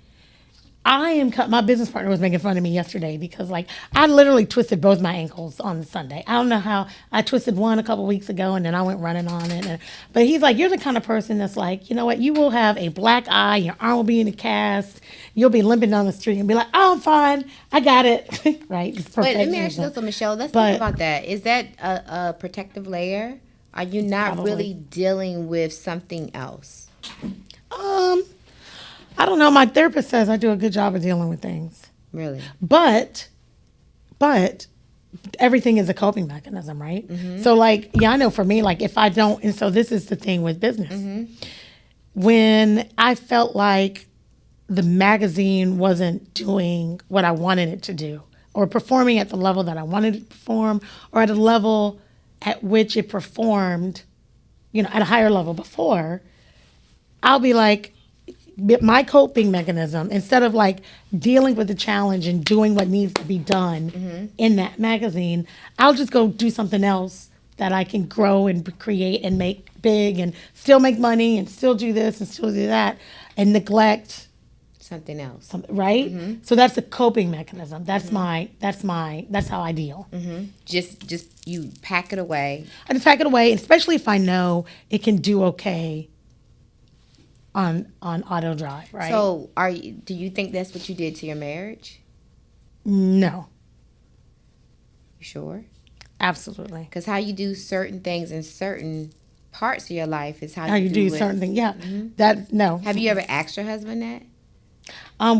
my business partner was making fun of me yesterday because like I literally twisted both my ankles on Sunday. I don't know how. I twisted one a couple weeks ago and then I went running on it. But he's like, you're the kind of person that's like, you know what, you will have a black eye, your arm will be in a cast, you'll be limping down the street and be like, oh, I'm fine, I got it. Right? But let me ask you this, Michelle, let's think about that. Is that a protective layer? Are you not really dealing with something else? I don't know. My therapist says I do a good job of dealing with things. Really? But everything is a coping mechanism, right? So like, yeah, I know for me, like if I don't, and so this is the thing with business. When I felt like the magazine wasn't doing what I wanted it to do, or performing at the level that I wanted it to perform, or at a level at which it performed, at a higher level before, I'll be like, my coping mechanism, instead of like dealing with the challenge and doing what needs to be done in that magazine, I'll just go do something else that I can grow and create and make big and still make money and still do this and still do that and neglect Something else. something, right? So that's a coping mechanism. That's that's how I deal. Just you pack it away. I just pack it away, especially if I know it can do okay on auto drive, right? So, do you think that's what you did to your marriage? No, You sure? absolutely. Because how you do certain things in certain parts of your life is how, How you do it. certain things, yeah. That no. Have you ever asked your husband that?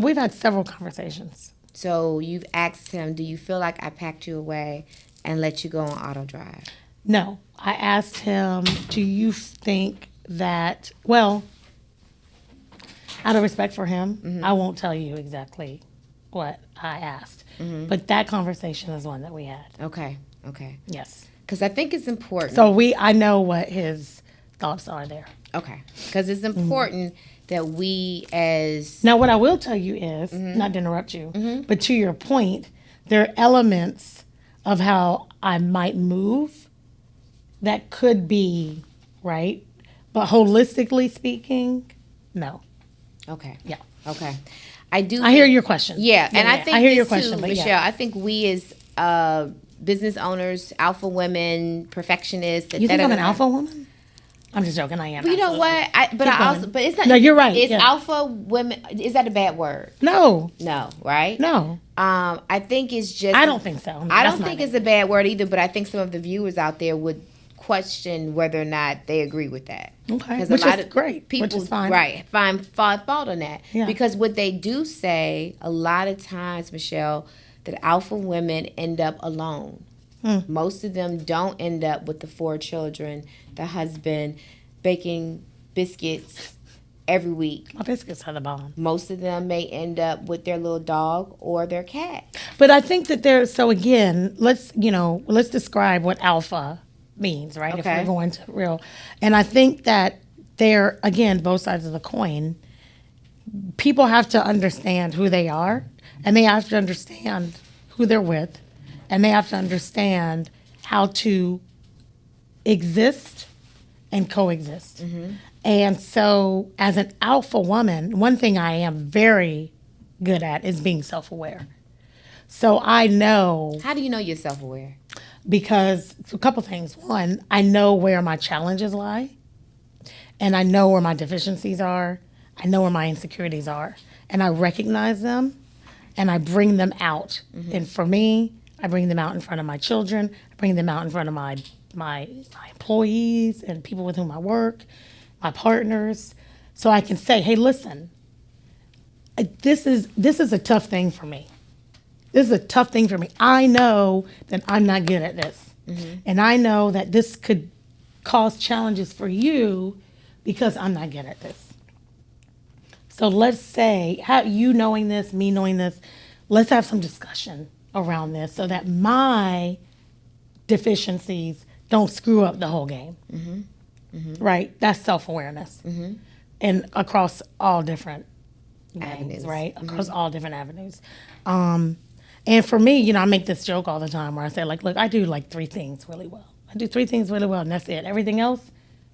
We've had several conversations. So you've asked him, do you feel like I packed you away and let you go on auto drive? No, I asked him, do you think that, well, out of respect for him, I won't tell you exactly what I asked. But that conversation is one that we had. Okay. Yes. Because I think it's important. So I know what his thoughts are there. Okay. Because it's important that we as... Now, what I will tell you is, not to interrupt you, but to your point, there are elements of how I might move that could be right. But holistically speaking, no. Okay. Yeah. Okay. I hear your question. Yeah, and I think I hear this your question, too, but Michelle. yeah. I think we as business owners, alpha women, perfectionists. You think I'm an alpha woman? I'm just joking. I am. You know absolutely. what? But it's not. No, you're right, It's yeah. alpha women. Is that a bad word? No, No, right? no, I think it's just. I don't think so. I That's don't my think opinion. it's a bad word either. But I think some of the viewers out there would question whether or not they agree with that. Okay, 'Cause which a lot is of great, people, which is fine. right? Find fault on that. Yeah. Because what they do say a lot of times, Michelle, that alpha women end up alone. Most of them don't end up with the 4 children, the husband, baking biscuits every week. My biscuits are the bomb. Most of them may end up with their little dog or their cat. But I think that so again, let's describe what alpha means, right? If Okay. we're going to real. And I think that they're, again, both sides of the coin. People have to understand who they are, and they have to understand who they're with, and they have to understand how to exist and coexist. And so, as an alpha woman, one thing I am very good at is being self-aware. So I know, How do you know you're self-aware? because a couple things. One, I know where my challenges lie, and I know where my deficiencies are. I know where my insecurities are, and I recognize them, and I bring them out. And for me, I bring them out in front of my children. I bring them out in front of my employees and people with whom I work, my partners, so I can say, "Hey, listen, this is a tough thing for me. This is a tough thing for me. I know that I'm not good at this, and I know that this could cause challenges for you because I'm not good at this. So let's say, you knowing this, me knowing this, let's have some discussion around this so that my deficiencies don't screw up the whole game." Right? That's self-awareness. And across all different Avenues. avenues, right? Across all different avenues. And for me, I make this joke all the time where I say, like, look, I do like 3 things really well. I do 3 things really well, and that's it. Everything else,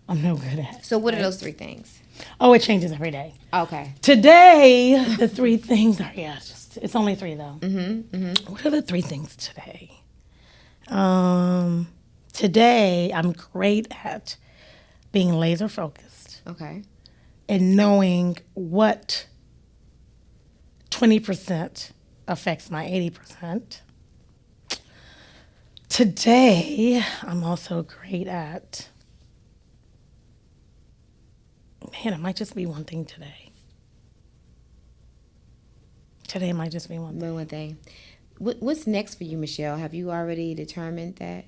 I'm no good at. So what are those 3 things? Oh, it changes every day. Okay. Today, the 3 things are, it's only 3 though. What are the 3 things today? Today, I'm great at being laser focused Okay. and knowing what 20% affects my 80%. Today, I'm also great at, man, it might just be one thing today. Today might just be one thing. One thing. What's next for you, Michelle? Have you already determined that?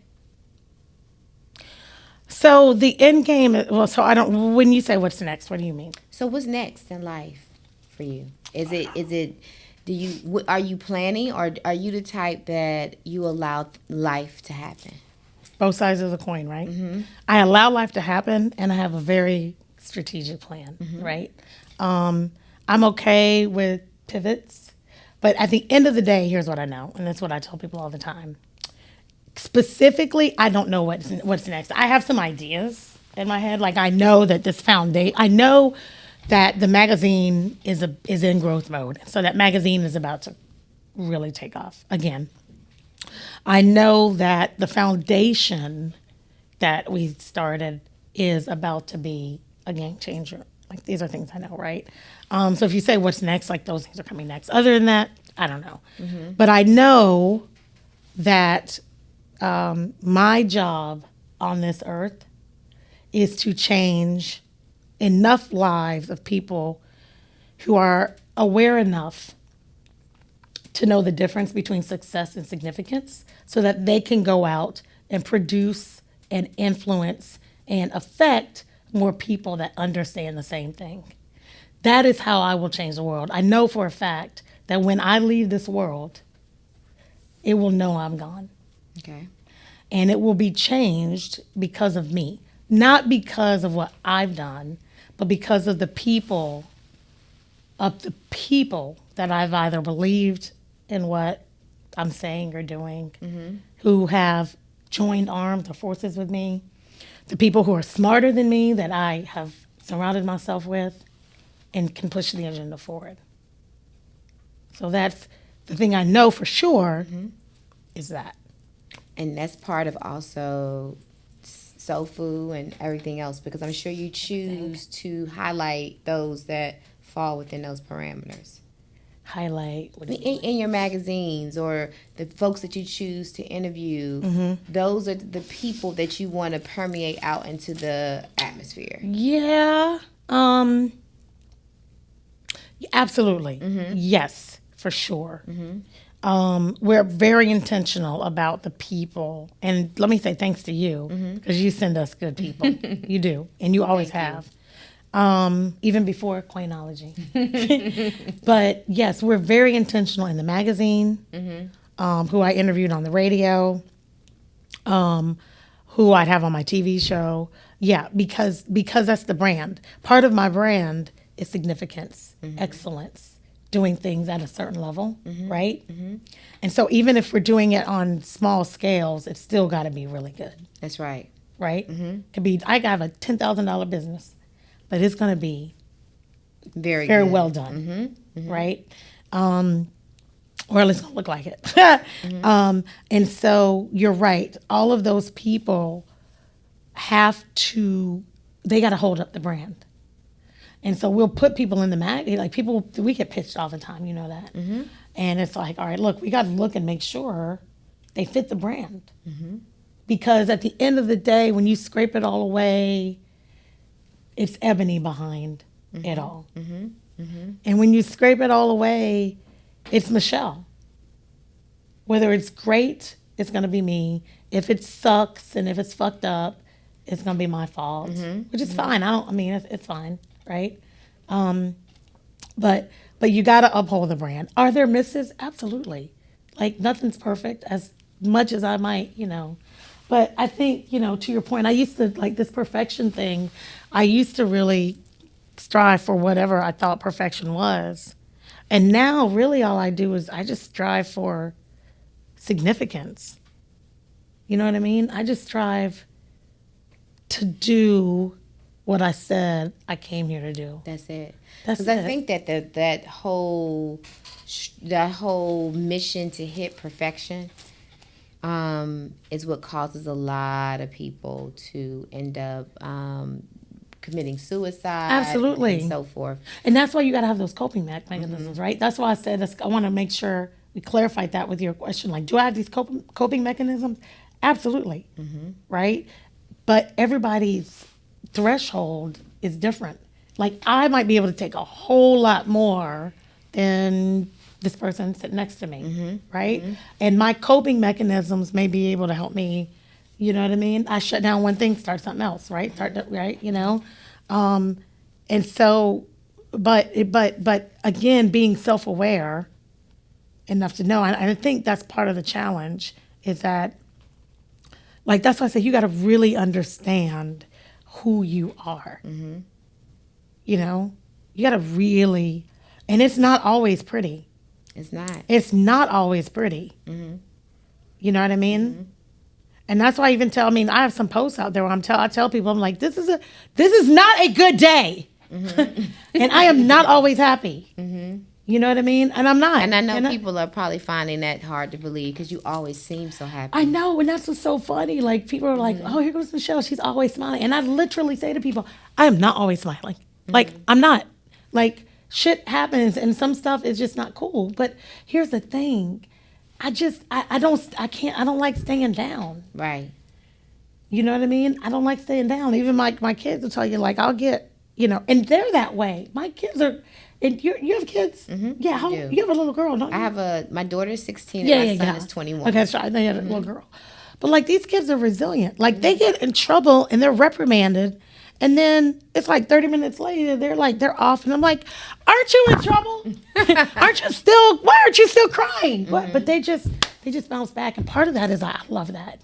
So the end game, when you say what's next, what do you mean? So what's next in life for you? Is it are you planning, or are you the type that you allow life to happen? Both sides of the coin, right? I allow life to happen, and I have a very strategic plan, right? I'm okay with pivots, but at the end of the day, here's what I know, and that's what I tell people all the time. Specifically, I don't know what's next. I have some ideas, in my head. Like I know that this foundation, I know that the magazine is in growth mode. So that magazine is about to really take off again. I know that the foundation that we started is about to be a game changer. Like these are things I know, right? So if you say what's next, like those things are coming next. Other than that, I don't know. But I know that my job on this earth is to change enough lives of people who are aware enough to know the difference between success and significance so that they can go out and produce and influence and affect more people that understand the same thing. That is how I will change the world. I know for a fact that when I leave this world, it will know I'm gone. Okay. And it will be changed because of me. Not because of what I've done, but because of the people that I've either believed in what I'm saying or doing, who have joined arms or forces with me, the people who are smarter than me that I have surrounded myself with and can push the agenda forward. So that's the thing I know for sure is that. And that's part of also soul food and everything else, because I'm sure you choose to highlight those that fall within those parameters. Highlight In your magazines or the folks that you choose to interview, those are the people that you want to permeate out into the atmosphere. Yeah. Absolutely. Yes, for sure. We're very intentional about the people. And let me say thanks to you, because you send us good people. You do. And you always have. Even before Coinology. But yes, we're very intentional in the magazine, who I interviewed on the radio, who I'd have on my TV show. Yeah, because that's the brand. Part of my brand is significance, excellence, doing things at a certain level, right? And so even if we're doing it on small scales, it's still got to be really good. That's right. Right? Could be, I have a $10,000 business, but it's going to be very well done, right? Or at least it'll look like it. And so you're right. All of those people they got to hold up the brand. And so we'll put people in the like people, we get pitched all the time, you know that. And it's like, all right, look, we got to look and make sure they fit the brand. Because at the end of the day, when you scrape it all away, it's Ebony behind it all. And when you scrape it all away, it's Michelle. Whether it's great, it's going to be me. If it sucks and if it's fucked up, it's going to be my fault, which is fine. It's fine, right? But you got to uphold the brand. Are there misses? Absolutely. Like nothing's perfect, as much as I might, But I think, to your point, I used to, like this perfection thing, I used to really strive for whatever I thought perfection was. And now really all I do is I just strive for significance. You know what I mean? I just strive to do what I said I came here to do. That's it. That's Because it. I think that that whole mission to hit perfection is what causes a lot of people to end up committing suicide. Absolutely. And so forth. And that's why you got to have those coping mechanisms, right? That's why I said I want to make sure we clarified that with your question. Like, do I have these coping mechanisms? Absolutely, right? But everybody's threshold is different. Like, I might be able to take a whole lot more than this person sitting next to me, right? And my coping mechanisms may be able to help me, you know what I mean? I shut down one thing, start something else, right? And so, but again, being self-aware enough to know, and I think that's part of the challenge is that, like, that's why I say you got to really understand who you are. You got to really, and it's not always pretty. It's not. It's not always pretty. You know what I mean? And that's why I even tell, I mean, I have some posts out there where I tell people, I'm like, this is not a good day. And I am not always happy. You know what I mean? And I'm not. And I know people are probably finding that hard to believe because you always seem so happy. I know, and that's what's so funny. Like, people are like, oh, here goes Michelle. She's always smiling. And I literally say to people, I am not always smiling. Like, I'm not. Like, shit happens, and some stuff is just not cool. But here's the thing. I don't like staying down. Right. You know what I mean? I don't like staying down. Even my kids will tell you, like, I'll get, and they're that way. My kids are, and you have kids? Yeah, you have a little girl, don't you? I have my daughter is 16 and my son is 21. Okay, that's right. They had a little girl. But, like, these kids are resilient. Like, they get in trouble and they're reprimanded. And then it's like 30 minutes later, they're off. And I'm like, aren't you in trouble? Why aren't you still crying? But they just bounce back. And part of that is I love that.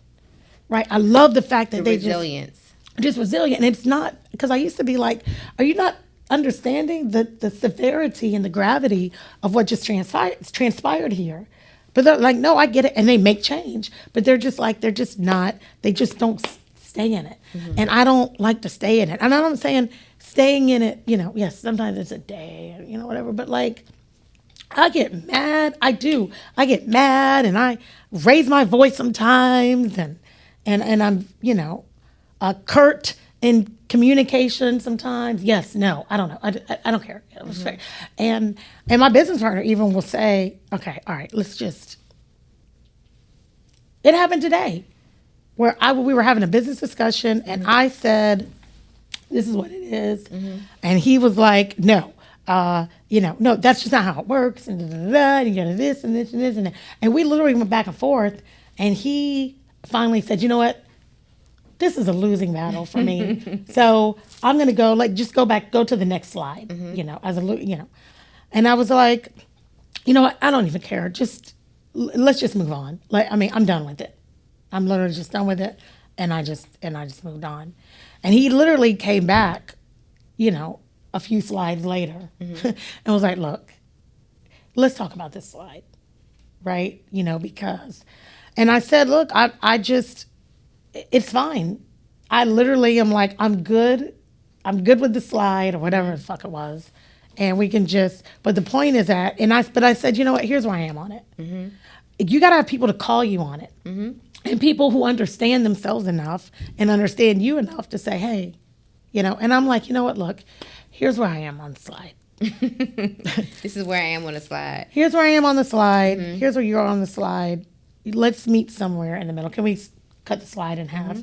Right? I love the fact that resilience. Just resilient. And it's not, because I used to be like, are you not understanding the severity and the gravity of what just transpired here? But they're like, no, I get it. And they make change. But they just don't stay in it. And I don't like to stay in it. And I'm saying staying in it, yes, sometimes it's a day, whatever. But, like, I get mad. I do. I get mad and I raise my voice sometimes and I'm, curt in communication sometimes. Yes, no, I don't know. I don't care. And my business partner even will say, okay, all right, it happened today where we were having a business discussion and I said, this is what it is. And he was like, no, no, that's just not how it works. And and you got this and this and this and that. And we literally went back and forth. And he finally said, you know what? This is a losing battle for me. So I'm going to go, go to the next slide, And I was like, you know what? I don't even care. Let's just move on. I'm done with it. I'm literally just done with it. And I just moved on. And he literally came back, a few slides later and was like, look, let's talk about this slide. Right? Because, and I said, look, it's fine. I literally am like, I'm good with the slide or whatever the fuck it was. And we can but the point is that, but I said, you know what, here's where I am on it. You got to have people to call you on it. And people who understand themselves enough and understand you enough to say, hey, and I'm like, you know what, look, here's where I am on the slide. This is where I am on the slide. Here's where I am on the slide. Here's where you're on the slide. Let's meet somewhere in the middle. Can we cut the slide in half?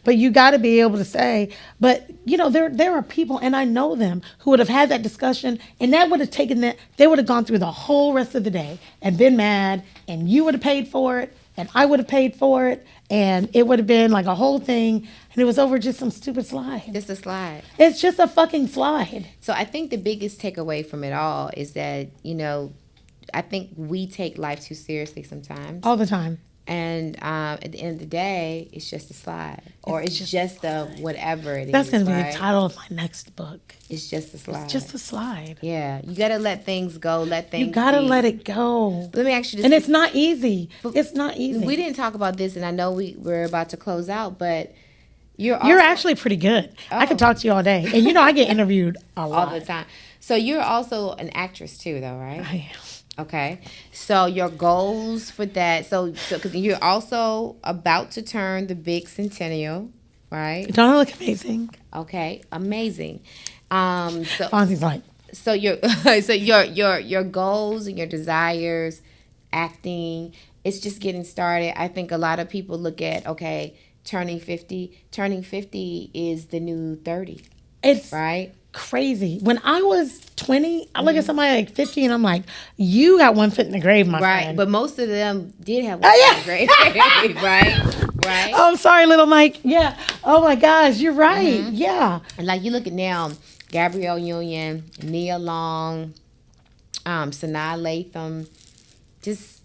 But you got to be able to say, but there are people, and I know them, who would have had that discussion, and that would have taken that, they would have gone through the whole rest of the day and been mad, and you would have paid for it, and I would have paid for it, and it would have been like a whole thing, and it was over just some stupid slide. Just a slide. It's just a fucking slide. So I think the biggest takeaway from it all is that, I think we take life too seriously sometimes. All the time. And at the end of the day, it's just a slide. Or it's just a whatever it is. That's going to be the title of my next book. It's just a slide. It's just a slide. Yeah. You got to let things go. You got to let it go. Let me ask you this. And it's not easy. It's not easy. We didn't talk about this, and I know we're about to close out, but you're actually pretty good. Oh. I could talk to you all day. And I get interviewed a lot. All the time. So you're also an actress too, though, right? I am. Okay, so your goals for that, so because you're also about to turn the big centennial, right? Don't I look amazing? Okay, amazing. So Fonzie's like. So your goals and your desires, acting, it's just getting started. I think a lot of people look at turning 50. Turning 50 is the new 30. It's right. Crazy. When I was 20, I look at somebody like 50 and I'm like, you got one foot in the grave, my friend. Right, but most of them did have one foot in the grave. Right? Oh, sorry, little Mike. Yeah. Oh, my gosh, you're right. Yeah. And like you look at now, Gabrielle Union, Nia Long, Sanaa Lathan, just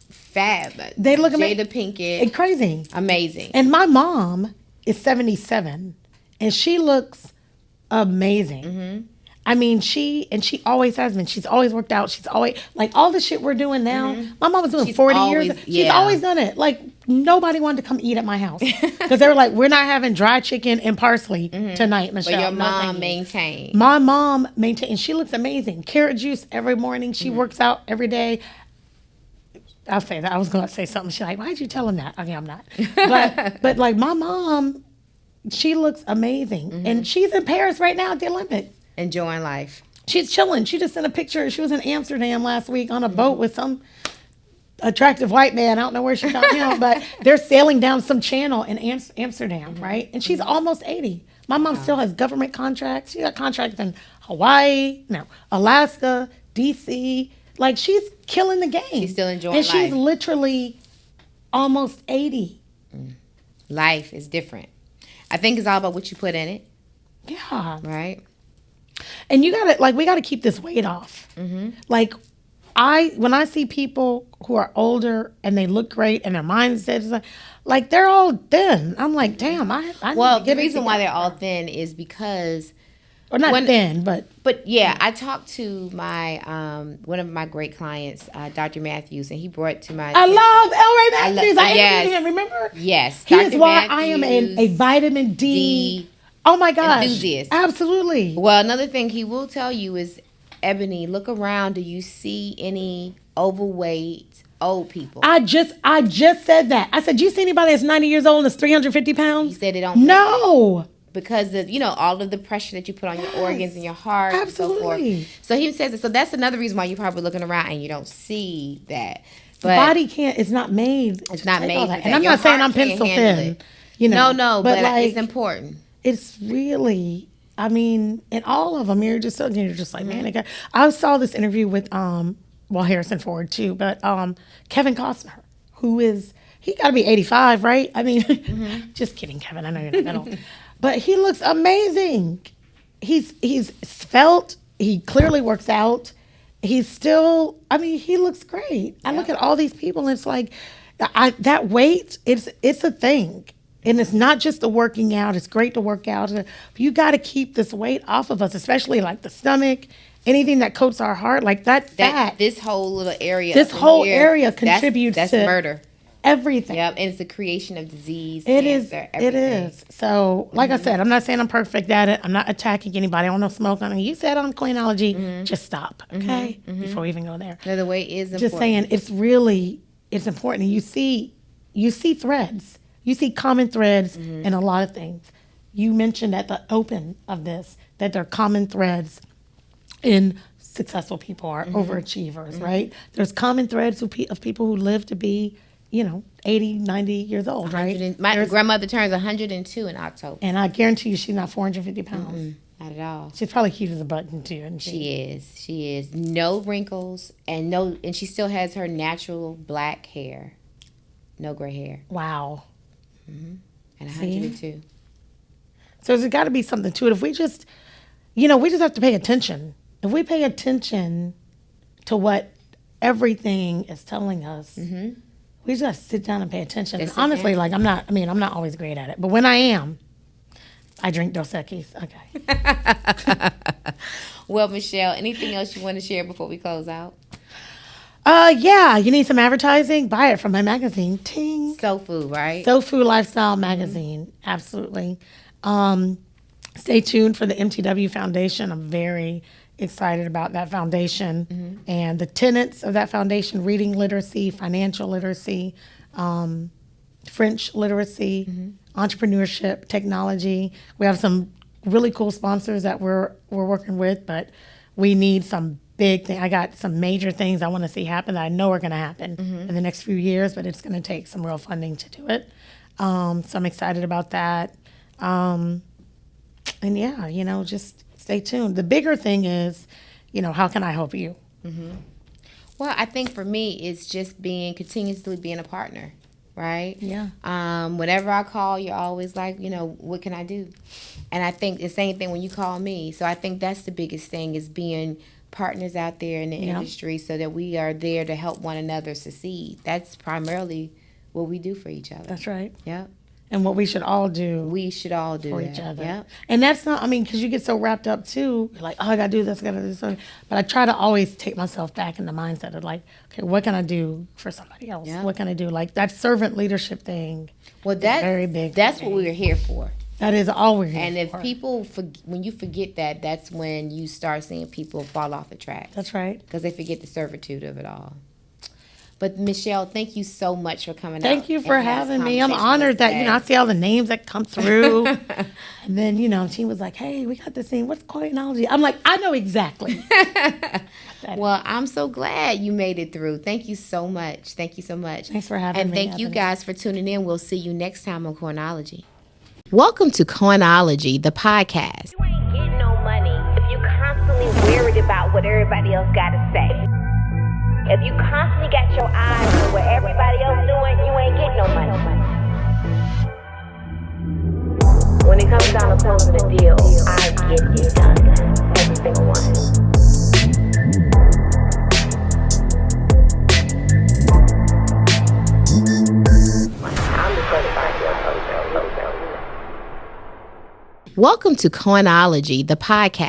fab. They look amazing. Jada Pinkett. Crazy. Amazing. And my mom is 77 and she looks amazing. I mean, she always has been. She's always worked out. She's always, like, all the shit we're doing now. My mom was doing 40 years. She's always done it. Like, nobody wanted to come eat at my house because they were like, we're not having dry chicken and parsley tonight, Michelle. But your No, mom thank you. maintained. My mom maintained, and she looks amazing. Carrot juice every morning. She works out every day. I'll say that. I was going to say something. She's like, why'd you tell him that? Okay, I'm not. But like my mom, she looks amazing. And she's in Paris right now at the Olympics. Enjoying life. She's chilling. She just sent a picture. She was in Amsterdam last week on a boat with some attractive white man. I don't know where she found him, but they're sailing down some channel in Amsterdam, right? And she's almost 80. My mom still has government contracts. She got contracts in Hawaii, no, Alaska, DC. Like, she's killing the game. She's still enjoying life. And she's life. literally almost 80. Life is different. I think it's all about what you put in it, Yeah. right? And you gotta, like, we gotta keep this weight off. Like, when I see people who are older and they look great and their mindset is like they're all thin. I'm like, damn, I need Well, to the get it reason why they're together. all thin is because, or not thin, but yeah, I talked to my one of my great clients, Dr. Matthews, and he brought to my. I love Elray Matthews. I yes. interviewed him. Remember? Yes, He is Dr. why I am Matthews, a vitamin D. Oh my gosh, enthusiast. Absolutely. Well, another thing he will tell you is, Ebony, look around. Do you see any overweight old people? I just said that. I said, do you see anybody that's 90 years old and is 350 pounds? He said they don't. No. Because of, all of the pressure that you put on your organs and your heart. Absolutely. And so forth. So he says that. So that's another reason why you're probably looking around and you don't see that. But Body can't. It's not made. it's not made for that. And I'm Your not saying heart I'm can't pencil handle thin. it. No, but like, it's important. it's really, I mean, in all of them, you're just like, man, I saw this interview with, Harrison Ford too, but Kevin Costner, he got to be 85, right? I mean, just kidding, Kevin. I know you're not that old. But he looks amazing. He's svelte. He clearly works out. He's still, I mean, he looks great. I look at all these people and it's like, that weight, it's a thing. And it's not just the working out. It's great to work out. But you got to keep this weight off of us, especially like the stomach, anything that coats our heart, like that fat. This whole little area. This up in whole here, area contributes that's to murder. Everything. Yep, and it's the creation of disease, It is. cancer, It everything. is. So, like I said, I'm not saying I'm perfect at it. I'm not attacking anybody. I don't know smoke on it. You said on Coinology, just stop, okay? Before we even go there. No, the weight is important. Just saying, it's important. And you see threads. You see common threads in a lot of things. You mentioned at the open of this that there are common threads in successful people or overachievers, right? There's common threads of people who live to be, 80, 90 years old, right? My grandmother turns 102 in October. And I guarantee you she's not 450 pounds. Not at all. She's probably cute as a button too, isn't she? She is. No wrinkles and she still has her natural black hair. No gray hair. Wow. And 102. So there's got to be something to it. If we just, we just have to pay attention. If we pay attention to what everything is telling us, we just got to sit down and pay attention. And honestly, like I'm not always great at it, but when I am, I drink Dos Equis. Okay. Well, Michelle, anything else you want to share before we close out? Yeah, you need some advertising? Buy it from my magazine. Ting. Soul Food, right? Soul Food Lifestyle Magazine. Absolutely. Stay tuned for the MTW Foundation. I'm very excited about that foundation and the tenets of that foundation: reading literacy, financial literacy, French literacy, entrepreneurship, technology. We have some really cool sponsors that we're working with, but we need some big thing. I got some major things I want to see happen that I know are going to happen in the next few years, but it's going to take some real funding to do it. So I'm excited about that. And yeah, just stay tuned. The bigger thing is, how can I help you? Well, I think for me, it's just continuously being a partner, right? Yeah. Whenever I call, you're always like, what can I do? And I think the same thing when you call me. So I think that's the biggest thing, is being partners out there in the industry, so that we are there to help one another succeed. That's primarily what we do for each other. That's right. Yep. and what we should all do We should all do for that. each other. Yep. And that's not, I mean, because you get so wrapped up too. You're like, oh, I got to do this, I got to do this. But I try to always take myself back in the mindset of like, okay, what can I do for somebody else? Yeah. What can I do? Like that servant leadership thing. Well, that's very big That's for what me. we're here for. That is all we're here And if for. people, when you forget that, that's when you start seeing people fall off the track. That's right. Because they forget the servitude of it all. But Michelle, thank you so much for coming out. Thank you for and having having this me. I'm conversation with honored us that, today. I see all the names that come through. And then, she was like, hey, we got this thing. What's Coinology? I'm like, I know exactly. Well, I'm so glad you made it through. Thank you so much. Thank you so much. Thanks for having and me, thank you Ebony. guys for tuning in. We'll see you next time on Coinology. Welcome to Coinology, the podcast. You ain't getting no money if you constantly worried about what everybody else got to say. If you constantly got your eyes on what everybody else doing, you ain't getting no money. When it comes down to closing the deal, I get it done. Every single one. I'm just certified deal closer. Welcome to Coinology, the podcast.